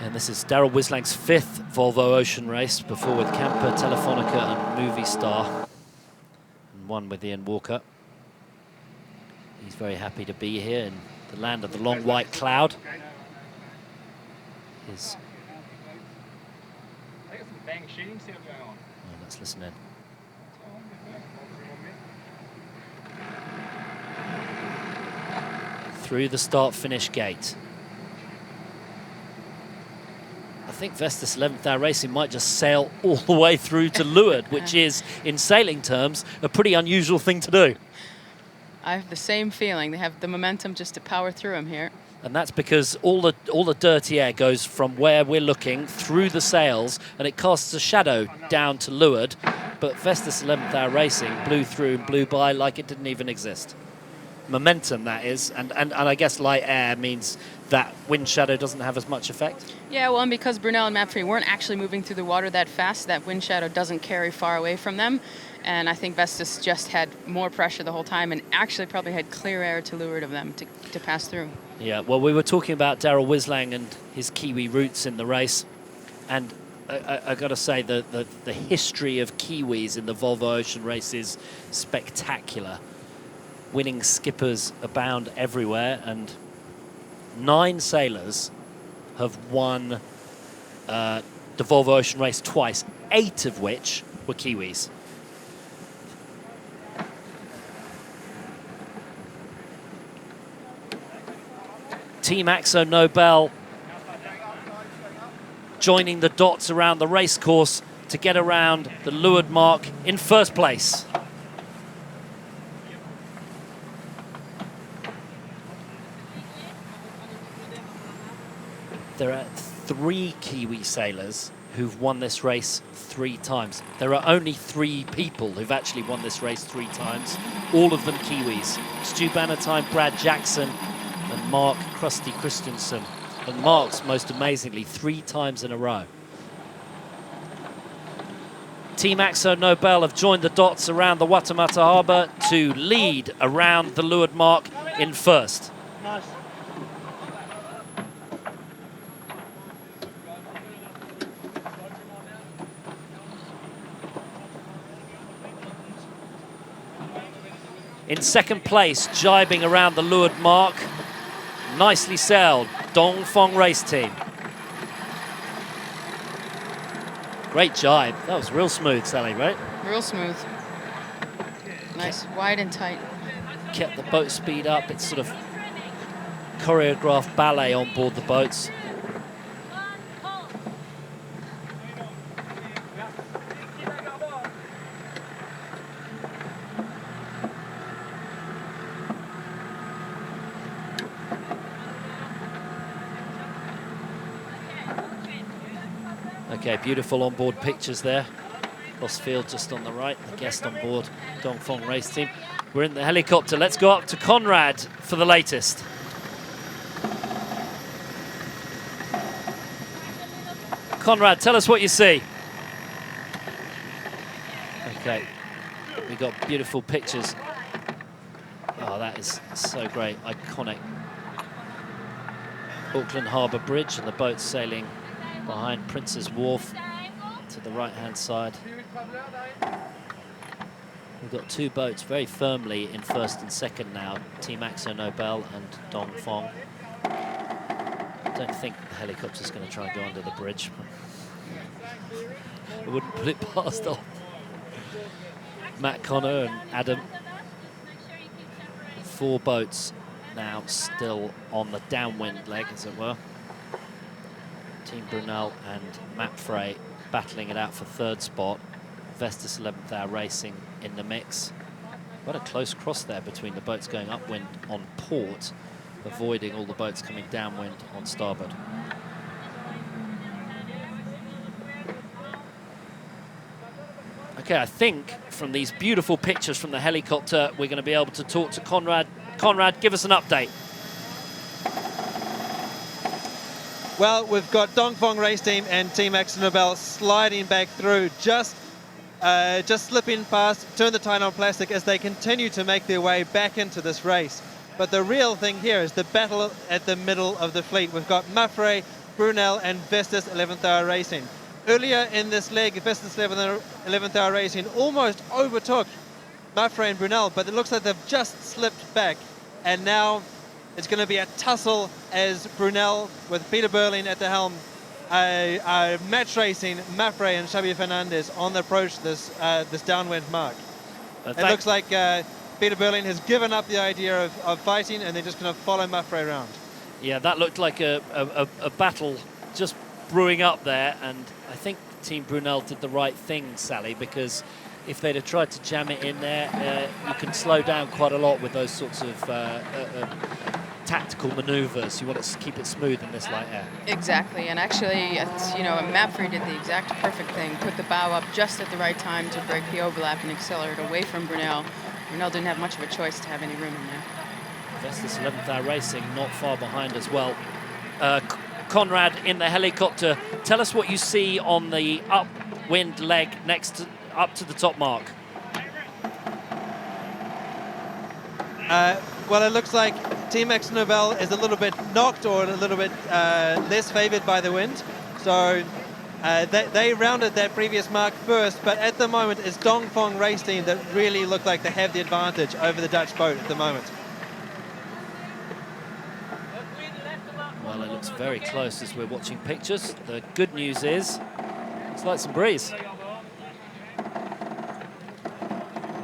And this is Daryl Wislang's 5th Volvo Ocean race, before with Camper, Telefonica and Movie Star, and one with Ian Walker. He's very happy to be here in the land of the long white cloud. Let's listen in. Through the start-finish gate. I think Vestas 11th Hour Racing might just sail all the way through to leeward, which is, in sailing terms, a pretty unusual thing to do. I have the same feeling. They have the momentum just to power through them here. And that's because all the dirty air goes from where we're looking through the sails, and it casts a shadow down to leeward. But Vestas 11th Hour Racing blew through and blew by like it didn't even exist. Momentum, that is, and I guess light air means that wind shadow doesn't have as much effect. Yeah, well, and because Brunel and Mapfre weren't actually moving through the water that fast, that wind shadow doesn't carry far away from them. And I think Vestas just had more pressure the whole time and actually probably had clear air to leeward of them to pass through. Yeah, well, we were talking about Daryl Wislang and his Kiwi roots in the race. And I got to say, the history of Kiwis in the Volvo Ocean race is spectacular. Winning skippers abound everywhere, and 9 sailors have won the Volvo Ocean race twice, 8 of which were Kiwis. Team Akzo Nobel joining the dots around the racecourse to get around the leeward mark in first place. There are 3 Kiwi sailors who've won this race 3 times. There are only 3 people who've actually won this race 3 times, all of them Kiwis. Stu Bannatyne, Brad Jackson, and Mark Krusty Christensen. And Mark's, most amazingly, 3 times in a row. Team Akzo Nobel have joined the dots around the Waitemata Harbour to lead around the leeward mark in first. Nice. In second place, jibing around the leeward mark, nicely sailed, Dongfeng Race Team. Great jibe. That was real smooth, Sally, right? Real smooth. Nice, wide and tight. Kept the boat speed up. It's sort of choreographed ballet on board the boats. Okay, beautiful onboard pictures there. Lost field just on the right, the guest on board, Dongfeng Race Team. We're in the helicopter. Let's go up to Conrad for the latest. Conrad, tell us what you see. Okay, we got beautiful pictures. Oh, that is so great, iconic. Auckland Harbour Bridge and the boat sailing behind Prince's Wharf to the right-hand side. We've got 2 boats very firmly in first and second now, Team Akzo Nobel and Dongfeng. I don't think the helicopter's going to try and go under the bridge. I wouldn't put it past them. Matt Connor and Adam. 4 boats now still on the downwind leg, as it were. Team Brunel and Mapfre battling it out for 3rd spot. Vestas 11th Hour Racing in the mix. What a close cross there between the boats going upwind on port, avoiding all the boats coming downwind on starboard. Okay, I think from these beautiful pictures from the helicopter, we're going to be able to talk to Conrad. Conrad, give us an update. Well, we've got Dongfeng Race Team and Team Akzo Nobel sliding back through, just slipping past, turn the tide on plastic as they continue to make their way back into this race. But the real thing here is the battle at the middle of the fleet. We've got Mapfre, Brunel and Vestas 11th Hour Racing. Earlier in this leg, Vestas 11th Hour Racing almost overtook Mapfre and Brunel, but it looks like they've just slipped back. And now it's going to be a tussle as Brunel, with Peter Berlin at the helm, match racing Mapfre and Xavier Fernandez on the approach this downwind mark. It looks like Peter Berlin has given up the idea of fighting, and they're just going to follow Mapfre around. Yeah, that looked like a battle just brewing up there, and I think Team Brunel did the right thing, Sally, because if they'd have tried to jam it in there, you can slow down quite a lot with those sorts of tactical maneuvers. You want to keep it smooth in this light air. Exactly, and actually, Mapfre did the exact perfect thing, put the bow up just at the right time to break the overlap and accelerate away from Brunel. Brunel didn't have much of a choice to have any room in there. Vestas 11th Hour Racing not far behind as well. Conrad in the helicopter, tell us what you see on the upwind leg up to the top mark. Well, it looks like Team Akzo Nobel is a little bit knocked or a little bit less favoured by the wind. So they rounded that previous mark first, but at the moment it's Dongfeng Race Team that really look like they have the advantage over the Dutch boat at the moment. Well, it looks very close as we're watching pictures. The good news is it's like some breeze.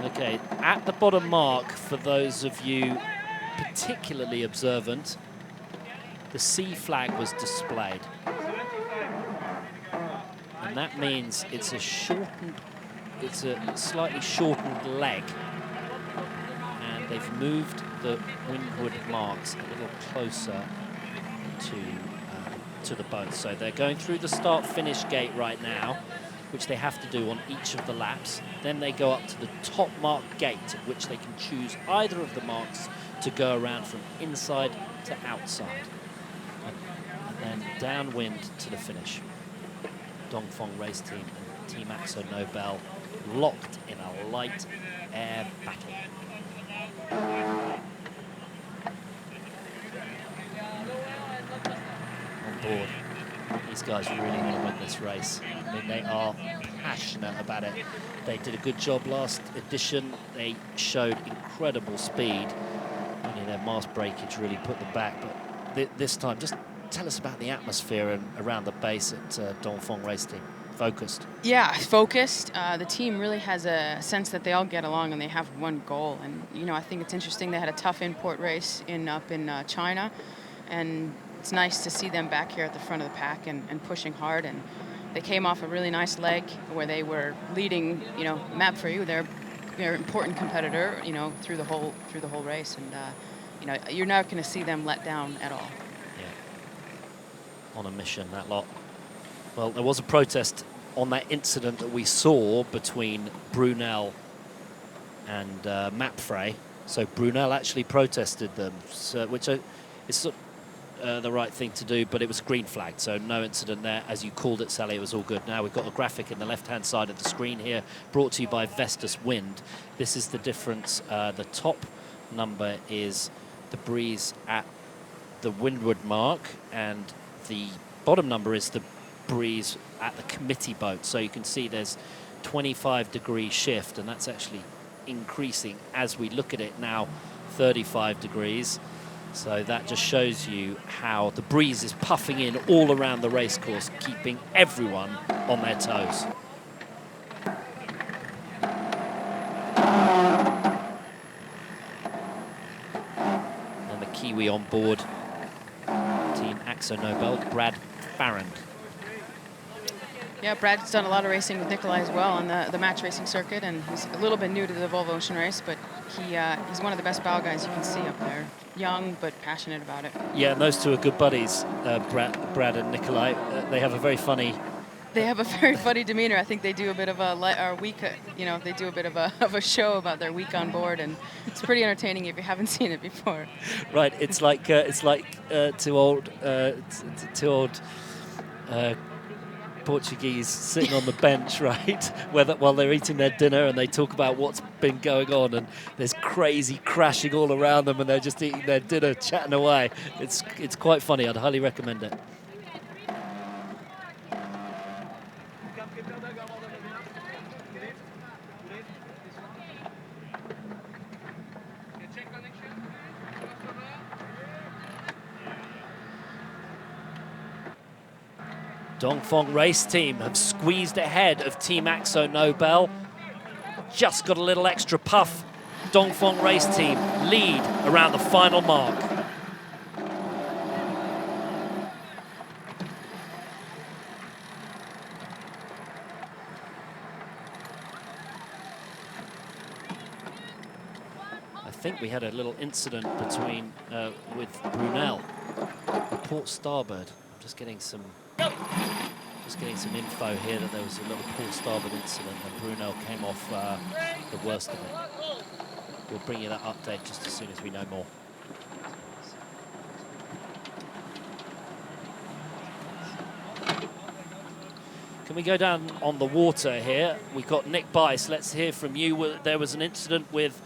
Okay, at the bottom mark, for those of you particularly observant, the C flag was displayed. And that means it's a slightly shortened leg. And they've moved the windward marks a little closer to to the boat. So they're going through the start-finish gate right now, which they have to do on each of the laps. Then they go up to the top mark gate, at which they can choose either of the marks to go around from inside to outside. And then downwind to the finish. Dongfeng Race Team and Team Akzo Nobel locked in a light air battle. On board. These guys really want to win this race. I mean, they are passionate about it. They did a good job last edition. They showed incredible speed. Only their mast breakage really put them back. But this time, just tell us about the atmosphere around the base at Dongfeng Race Team. Focused. Yeah, focused. The team really has a sense that they all get along and they have one goal. And, you know, I think it's interesting. They had a tough import race up in China. And it's nice to see them back here at the front of the pack and pushing hard. And they came off a really nice leg where they were leading, you know, Mapfre. They're an important competitor, you know, through the whole race. And, you know, you're not going to see them let down at all. Yeah. On a mission, that lot. Well, there was a protest on that incident that we saw between Brunel and Mapfre. So Brunel actually protested them, so, which is the right thing to do, but it was green flagged, so no incident there. As you called it, Sally, it was all good. Now we've got a graphic in the left-hand side of the screen here, brought to you by Vestas Wind. This is the difference. The top number is the breeze at the windward mark, and the bottom number is the breeze at the committee boat. So you can see there's 25-degree shift, and that's actually increasing as we look at it now, 35 degrees. So that just shows you how the breeze is puffing in all around the racecourse, keeping everyone on their toes. And the Kiwi on board, Team Akzo Nobel, Brad Farrand. Yeah, Brad's done a lot of racing with Nikolai as well on the match racing circuit, and he's a little bit new to the Volvo Ocean race, but he's one of the best bow guys you can see up there. Young, but passionate about it. Yeah, and those two are good buddies, Brad and Nikolai. They have a very funny... They have a very funny demeanor. I think they do a bit of a week, you know, they do a bit of a show about their week on board, and it's pretty entertaining if you haven't seen it before. Right, it's like two old Portuguese sitting on the bench, right, while they're eating their dinner, and they talk about what's been going on, and there's crazy crashing all around them, and they're just eating their dinner, chatting away. It's quite funny. I'd highly recommend it. Dongfeng Race Team have squeezed ahead of Team Akzo Nobel. Just got a little extra puff. Dongfeng Race Team lead around the final mark. I think we had a little incident between with Brunel, the port starboard. I'm just getting some info here that there was a little port starboard incident and Brunel came off the worst of it. We'll bring you that update just as soon as we know more. Can we go down on the water here? We've got Nick Bice. Let's hear from you. There was an incident with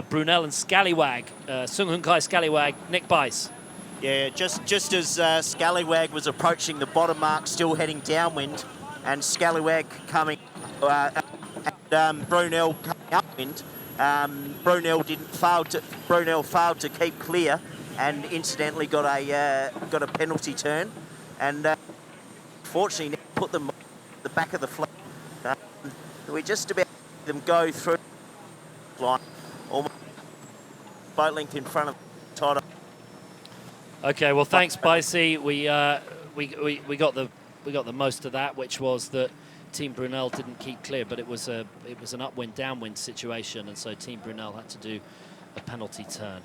Brunel and Scallywag, Sung Hoon Kai Scallywag, Nick Bice. Yeah, just as Scallywag was approaching the bottom mark, still heading downwind, and Scallywag coming, and Brunel coming upwind. Brunel failed to keep clear, and incidentally got a penalty turn, and fortunately put them at the back of the fleet. We just about them go through the line, almost boat length in front of Toto. Okay, well, thanks, Bicey. We got the most of that, which was that Team Brunel didn't keep clear, but it was an upwind downwind situation, and so Team Brunel had to do a penalty turn.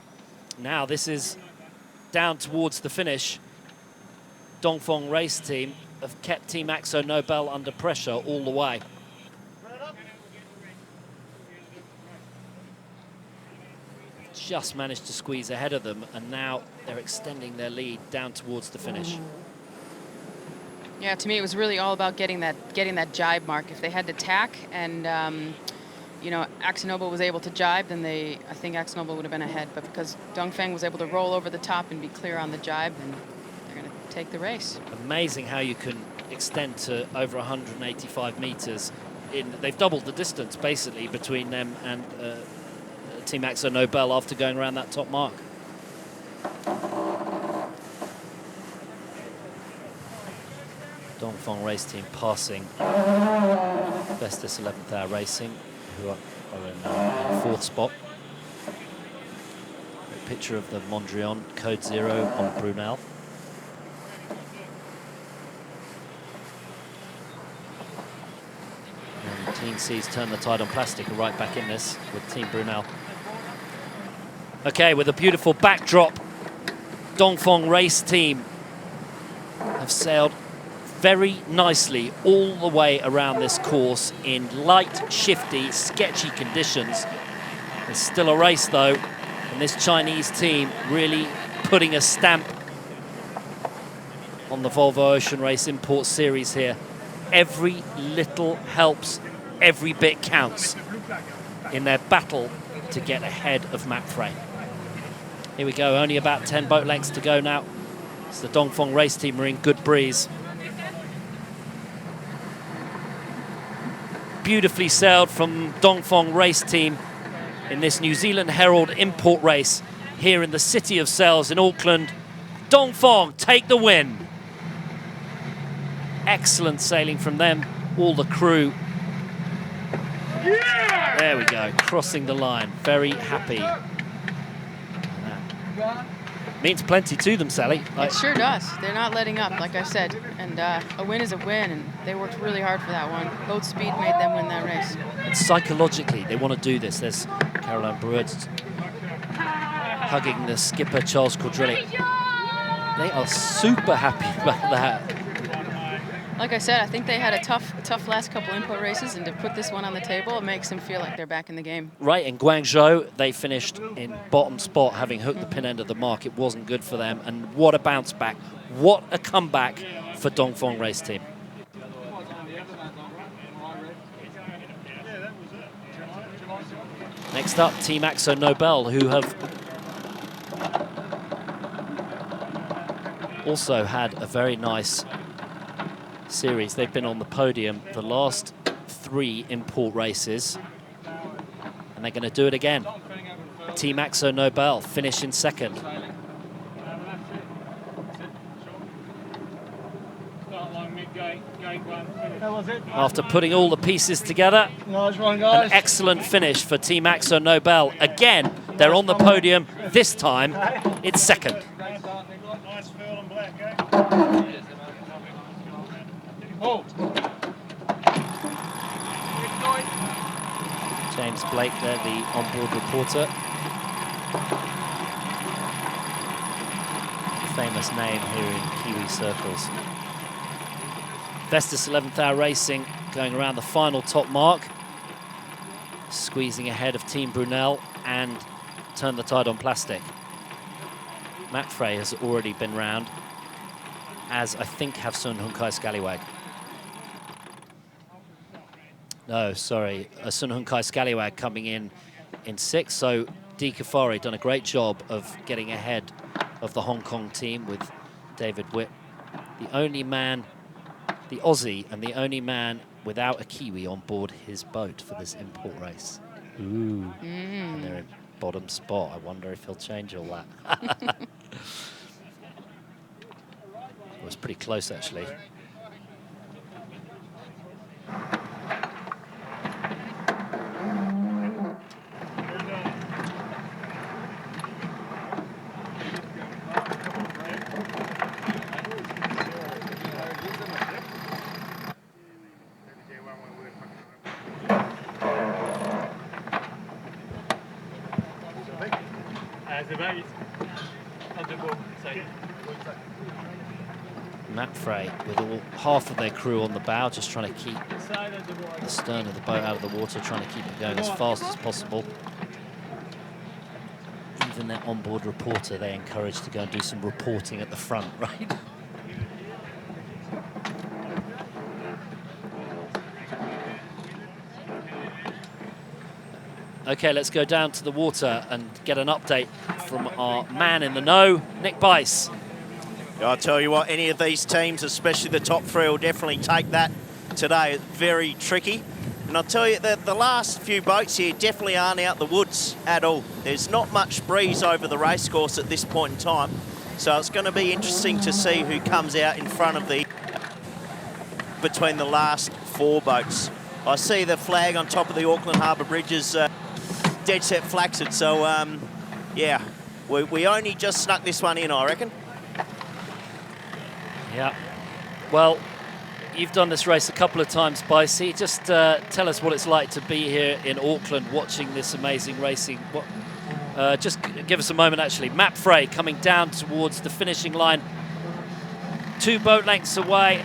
Now this is down towards the finish. Dongfeng race team have kept Team Akzo Nobel under pressure all the way. Just managed to squeeze ahead of them, and now they're extending their lead down towards the finish. Yeah, to me it was really all about getting that jibe mark. If they had to tack and you know, Akzo Nobel was able to jibe, then I think Akzo Nobel would have been ahead. But because Dongfeng was able to roll over the top and be clear on the jibe, then they're going to take the race. Amazing how you can extend to over 185 meters. They've doubled the distance basically between them and Team Akzo Nobel after going around that top mark. Dongfeng race team passing Vestas 11th Hour Racing, who are in fourth spot. A picture of the Mondrian Code Zero on Brunel. And Team C's Turn the Tide on Plastic are right back in this with Team Brunel. Okay, with a beautiful backdrop, Dongfeng race team have sailed very nicely all the way around this course in light, shifty, sketchy conditions. There's still a race though, and this Chinese team really putting a stamp on the Volvo Ocean Race Import Series here. Every little helps, every bit counts in their battle to get ahead of McFrey. Here we go, only about 10 boat lengths to go now. It's the Dongfeng race team are in good breeze. Beautifully sailed from Dongfeng race team in this New Zealand Herald import race here in the City of Sails in Auckland. Dongfeng take the win. Excellent sailing from them, all the crew. Yeah! There we go, crossing the line, very happy. Means plenty to them, Sally. It sure does. They're not letting up, like I said. And a win is a win, and they worked really hard for that one. Boat speed made them win that race. And psychologically, they want to do this. There's Caroline Bruard hugging the skipper, Charles Cordrilli. They are super happy about that. Like I said, I think they had a tough last couple import races, and to put this one on the table, it makes them feel like they're back in the game. Right, in Guangzhou, they finished in bottom spot, having hooked the pin end of the mark. It wasn't good for them, and what a bounce back. What a comeback for Dongfeng race team. Next up, Team Akzo Nobel, who have also had a very nice series. They've been on the podium the last 3 import races, and they're going to do it again. Team Akzo Nobel finish in second. After putting all the pieces together, nice one, guys. An excellent finish for Team Akzo Nobel. Again, they're on the podium. This time, it's second. James Blake there, the onboard reporter. A famous name here in Kiwi circles. Vestas 11th Hour Racing going around the final top mark, squeezing ahead of Team Brunel and Turn the Tide on Plastic. McFrey has already been round, as I think have Sun Hunkai Scallywag. No, sorry, Sun Hunkai Scallywag coming in 6th. So Di Kafari done a great job of getting ahead of the Hong Kong team with David Witt. The only man, the Aussie, and the only man without a Kiwi on board his boat for this import race. Ooh. And they're in bottom spot. I wonder if he'll change all that. It was pretty close, actually. Mapfre with all half of their crew on the bow, just trying to keep the stern of the boat out of the water, trying to keep it going as fast as possible. Even their onboard reporter, they encouraged to go and do some reporting at the front, right? Okay, let's go down to the water and get an update from our man in the know, Nick Bice. I'll tell you what, any of these teams, especially the top three, will definitely take that today. It's very tricky. And I'll tell you that the last few boats here definitely aren't out the woods at all. There's not much breeze over the racecourse at this point in time. So it's going to be interesting to see who comes out in front of between the last four boats. I see the flag on top of the Auckland Harbour Bridge is dead set flaxed. So, yeah, we only just snuck this one in, I reckon. Yeah. Well, you've done this race a couple of times, Bicey. Just tell us what it's like to be here in Auckland watching this amazing racing. Just give us a moment, actually. Mapfre coming down towards the finishing line, 2 boat lengths away,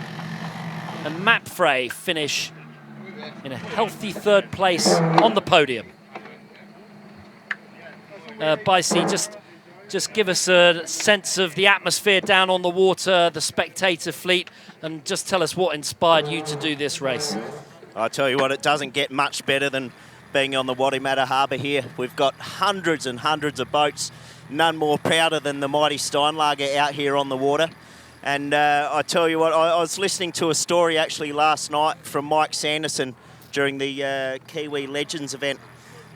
and Mapfre finish in a healthy 3rd place on the podium. Bicey, just give us a sense of the atmosphere down on the water, the spectator fleet, and just tell us what inspired you to do this race. I tell you what, it doesn't get much better than being on the Waitemata Harbour here. We've got hundreds and hundreds of boats, none more prouder than the mighty Steinlager out here on the water. And I tell you what, I was listening to a story actually last night from Mike Sanderson during the Kiwi Legends event.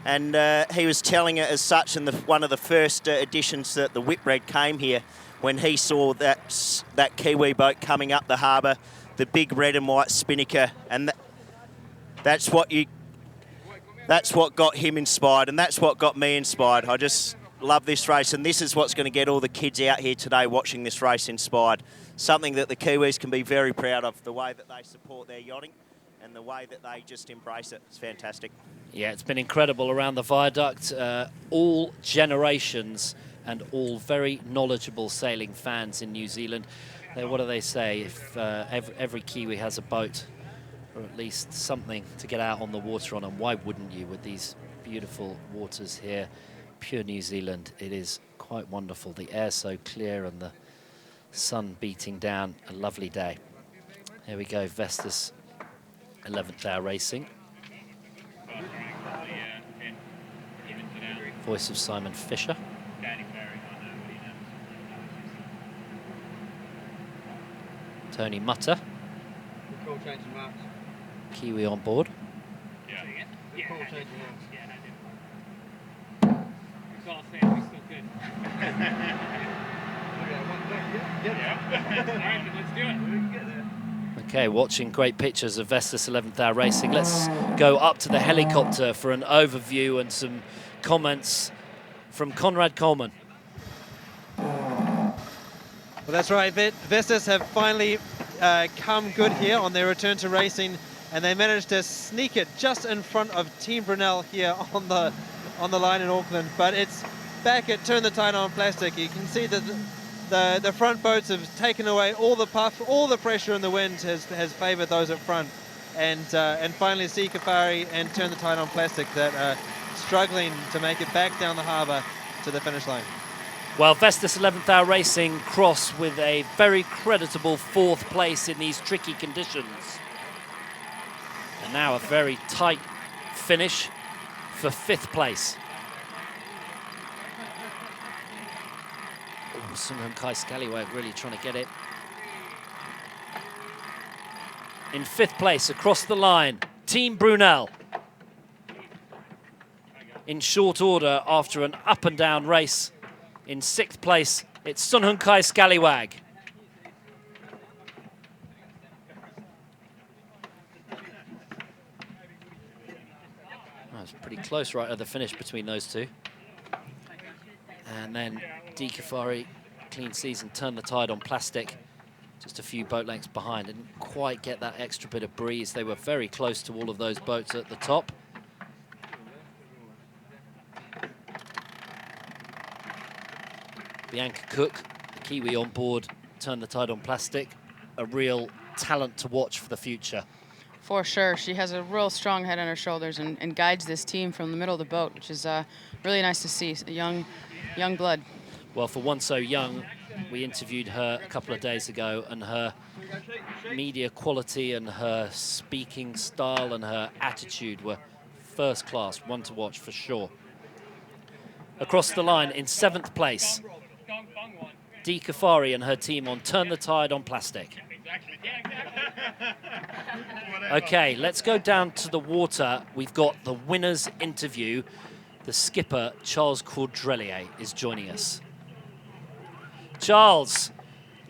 And he was telling it as such in one of the first editions that the Whitbread came here, when he saw that Kiwi boat coming up the harbour, the big red and white spinnaker, and that's what got him inspired, and that's what got me inspired. I just love this race, and this is what's going to get all the kids out here today watching this race inspired. Something that the Kiwis can be very proud of, the way that they support their yachting and the way that they just embrace it. It's fantastic. Yeah, it's been incredible around the viaduct. All generations and all very knowledgeable sailing fans in New Zealand. What do they say? If every Kiwi has a boat, or at least something to get out on the water on, and why wouldn't you with these beautiful waters here? Pure New Zealand. It is quite wonderful. The air so clear and the sun beating down. A lovely day. Here we go, Vestas 11th Hour Racing. Voice of Simon Fisher. Tony Mutter. Kiwi on board. Okay, watching great pictures of Vestas 11th Hour Racing. Let's go up to the helicopter for an overview and some comments from Conrad Coleman. Well, that's right. Vestas have finally come good here on their return to racing, and they managed to sneak it just in front of Team Brunel here on the line in Auckland. But it's back at Turn the Tide on Plastic. You can see that the front boats have taken away all the puff, all the pressure, and the wind has favoured those up front. And finally, Sea Kafari and Turn the Tide on Plastic that are struggling to make it back down the harbour to the finish line. Well, Vestas 11th Hour Racing cross with a very creditable 4th place in these tricky conditions. And now a very tight finish for 5th place. Oh, Sun Hung Kai Scallywag really trying to get it. In 5th place, across the line, Team Brunel. In short order after an up and down race. In 6th place, it's Sun Hung Kai Scallywag. Oh, it's pretty close right at the finish between those two. And then D Kafari, Clean Seas, and Turn the Tide on Plastic. Just a few boat lengths behind. Didn't quite get that extra bit of breeze. They were very close to all of those boats at the top. Bianca Cook, the Kiwi on board, Turn the Tide on Plastic. a real talent to watch for the future. For sure. She has a real strong head on her shoulders and guides this team from the middle of the boat, which is really nice to see. A young blood. Well, for one so young, we interviewed her a couple of days ago, and her media quality and her speaking style and her attitude were first class, one to watch for sure. Across the line in 7th place, Dee Caffari and her team on Turn the Tide on Plastic. Okay, let's go down to the water. We've got the winner's interview. The skipper, Charles Caudrelier, is joining us. Charles,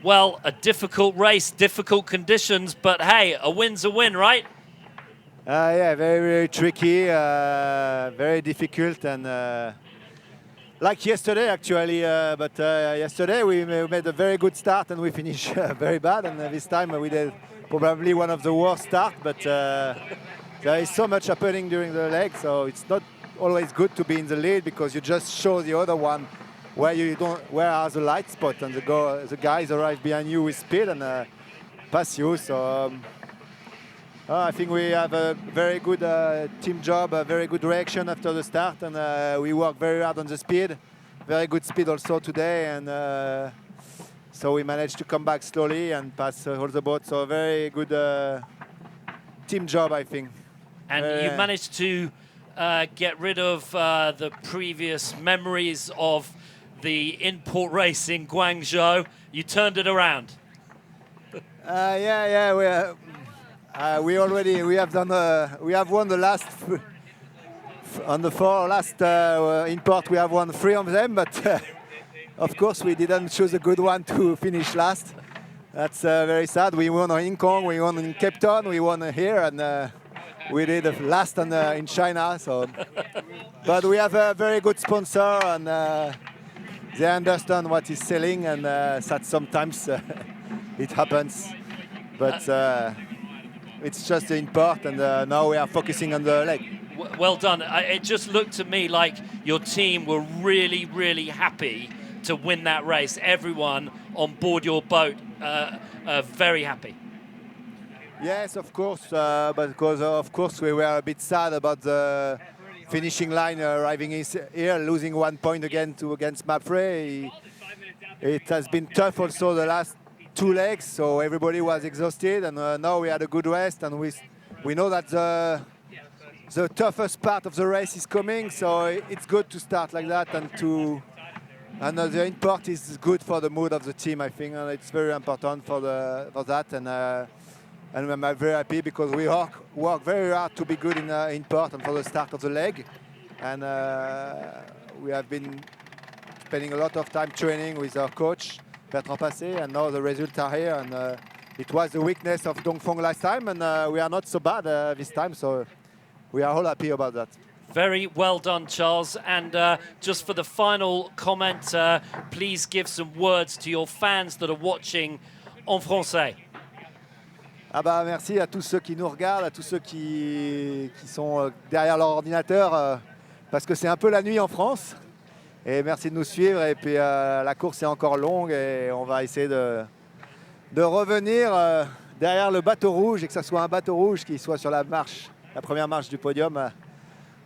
well, a difficult race, difficult conditions, but hey, a win's a win, right? Yeah, very, very tricky, very difficult, and like yesterday actually, but yesterday we made a very good start and we finished very bad, and this time we did probably one of the worst starts, but there is so much happening during the leg, so it's not always good to be in the lead because you just show the other one where are the light spots, and the guys arrive behind you with speed and pass you. So I think we have a very good team job, a very good reaction after the start, and we work very hard on the speed. Very good speed also today, and so we managed to come back slowly and pass all the boats. So a very good team job, I think. And you managed to get rid of the previous memories of the import race in Guangzhou. You turned it around. Yeah. We have won the last on the 4 last import. We have won 3 of them, but of course we didn't choose a good one to finish last. That's very sad. We won in Hong Kong, we won in Cape Town, we won here, and we did last in China. So, but we have a very good sponsor, and they understand what is selling, and that sometimes it happens. But it's just the import, and now we are focusing on the leg. Well done. It just looked to me like your team were really, really happy to win that race. Everyone on board your boat very happy. Yes, of course, but because of course we were a bit sad about the finishing line arriving here, losing 1 point again against Mapfre. It has been tough also the last 2 legs, so everybody was exhausted, and now we had a good rest, and we know that the toughest part of the race is coming, so it's good to start like that, and the import is good for the mood of the team, I think, and it's very important for that, and I'm very happy because we work very hard to be good in import and for the start of the leg, and we have been spending a lot of time training with our coach Bertrand Passé, and now the results are here, and it was the weakness of Dongfeng last time, and we are not so bad this time, so we are all happy about that. Very well done, Charles. And just for the final comment, please give some words to your fans that are watching en français. Merci à tous ceux qui nous regardent, à tous ceux qui sont derrière leur ordinateur, parce que c'est un peu la nuit en France. Et merci de nous suivre. Et puis la course est encore longue et on va essayer de revenir derrière le bateau rouge, et que ce soit un bateau rouge qui soit sur la première marche du podium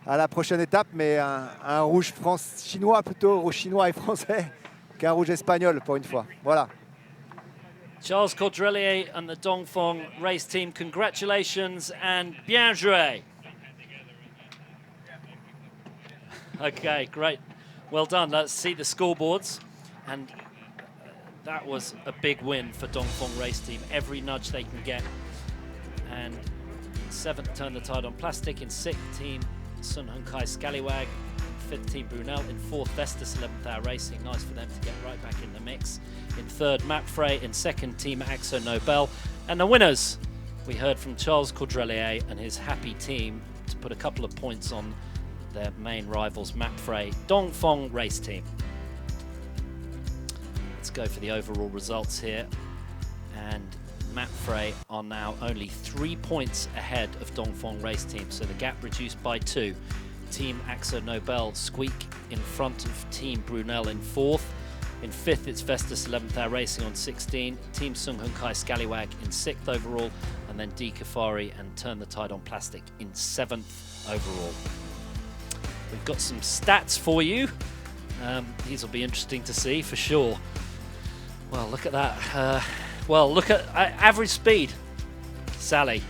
à la prochaine étape, mais un rouge chinois plutôt, rouge chinois et français, qu'un rouge espagnol pour une fois. Voilà. Charles Caudrelier and the Dongfeng race team, congratulations and bien joué. Okay, great. Well done. Let's see the scoreboards. And that was a big win for Dongfeng race team. Every nudge they can get. And 7th, Turn the Tide on Plastic. In 6th, team Sun Hung Kai Scallywag. 5th, team Brunel. In 4th, Vestas 11th Hour Racing. Nice for them to get right back in the mix. In 3rd, Mapfre. In 2nd, team Axo Nobel. And the winners, we heard from Charles Caudrelier and his happy team to put a couple of points on their main rivals, Mapfre Dongfeng race team. Let's go for the overall results here. And Mapfre are now only 3 points ahead of Dongfeng race team, so the gap reduced by 2. Team Axo Nobel squeak in front of Team Brunel in 4th, In 5th, it's Vestas 11th Hour Racing on 16. Team Sung Hun Kai Scallywag in 6th overall. And then D Kafari and Turn the Tide on Plastic in 7th overall. We've got some stats for you. These will be interesting to see for sure. Well, look at that. Well, look at average speed. Sally.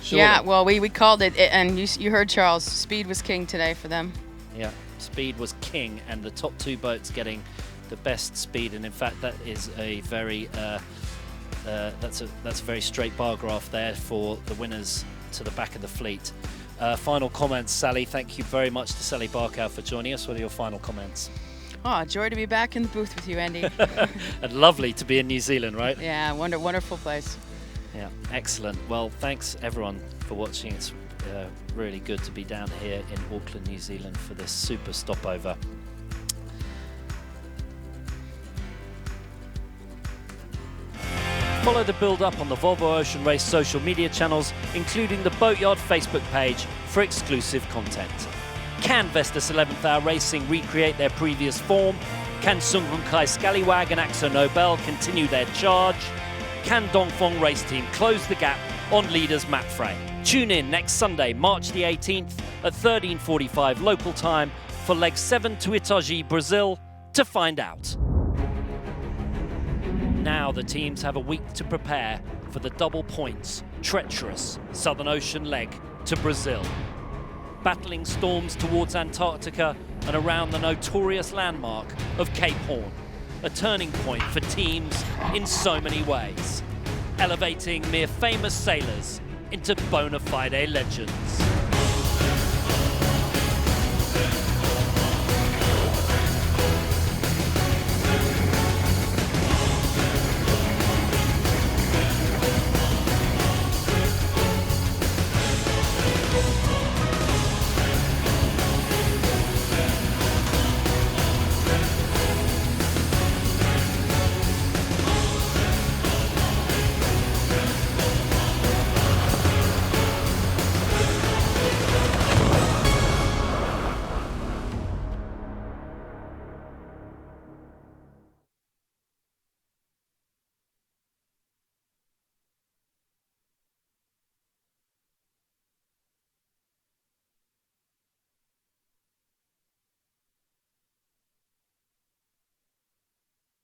Surely. Yeah, well, we called it, and you heard Charles. Speed was king today for them. Yeah, speed was king, and the top 2 boats getting the best speed. And in fact, that is a very that's a very straight bar graph there for the winners to the back of the fleet. Final comments, Sally. Thank you very much to Sally Barkow for joining us. What are your final comments? Oh, joy to be back in the booth with you, Andy. And lovely to be in New Zealand, right? Yeah, wonderful place. Yeah, excellent. Well, thanks everyone for watching. It's really good to be down here in Auckland, New Zealand for this super stopover. Follow the build-up on the Volvo Ocean Race social media channels, including the Boatyard Facebook page for exclusive content. Can Vestas 11th Hour Racing recreate their previous form? Can Sung Hun Kai Scallywag and Akzo Nobel continue their charge? Can Dongfeng Race Team close the gap on leaders Matt Frey? Tune in next Sunday, March the 18th at 13:45 local time for leg 7 to Itajaí, Brazil, to find out. Now the teams have a week to prepare for the double points, treacherous Southern Ocean leg to Brazil. Battling storms towards Antarctica and around the notorious landmark of Cape Horn. A turning point for teams in so many ways, elevating mere famous sailors into bona fide legends.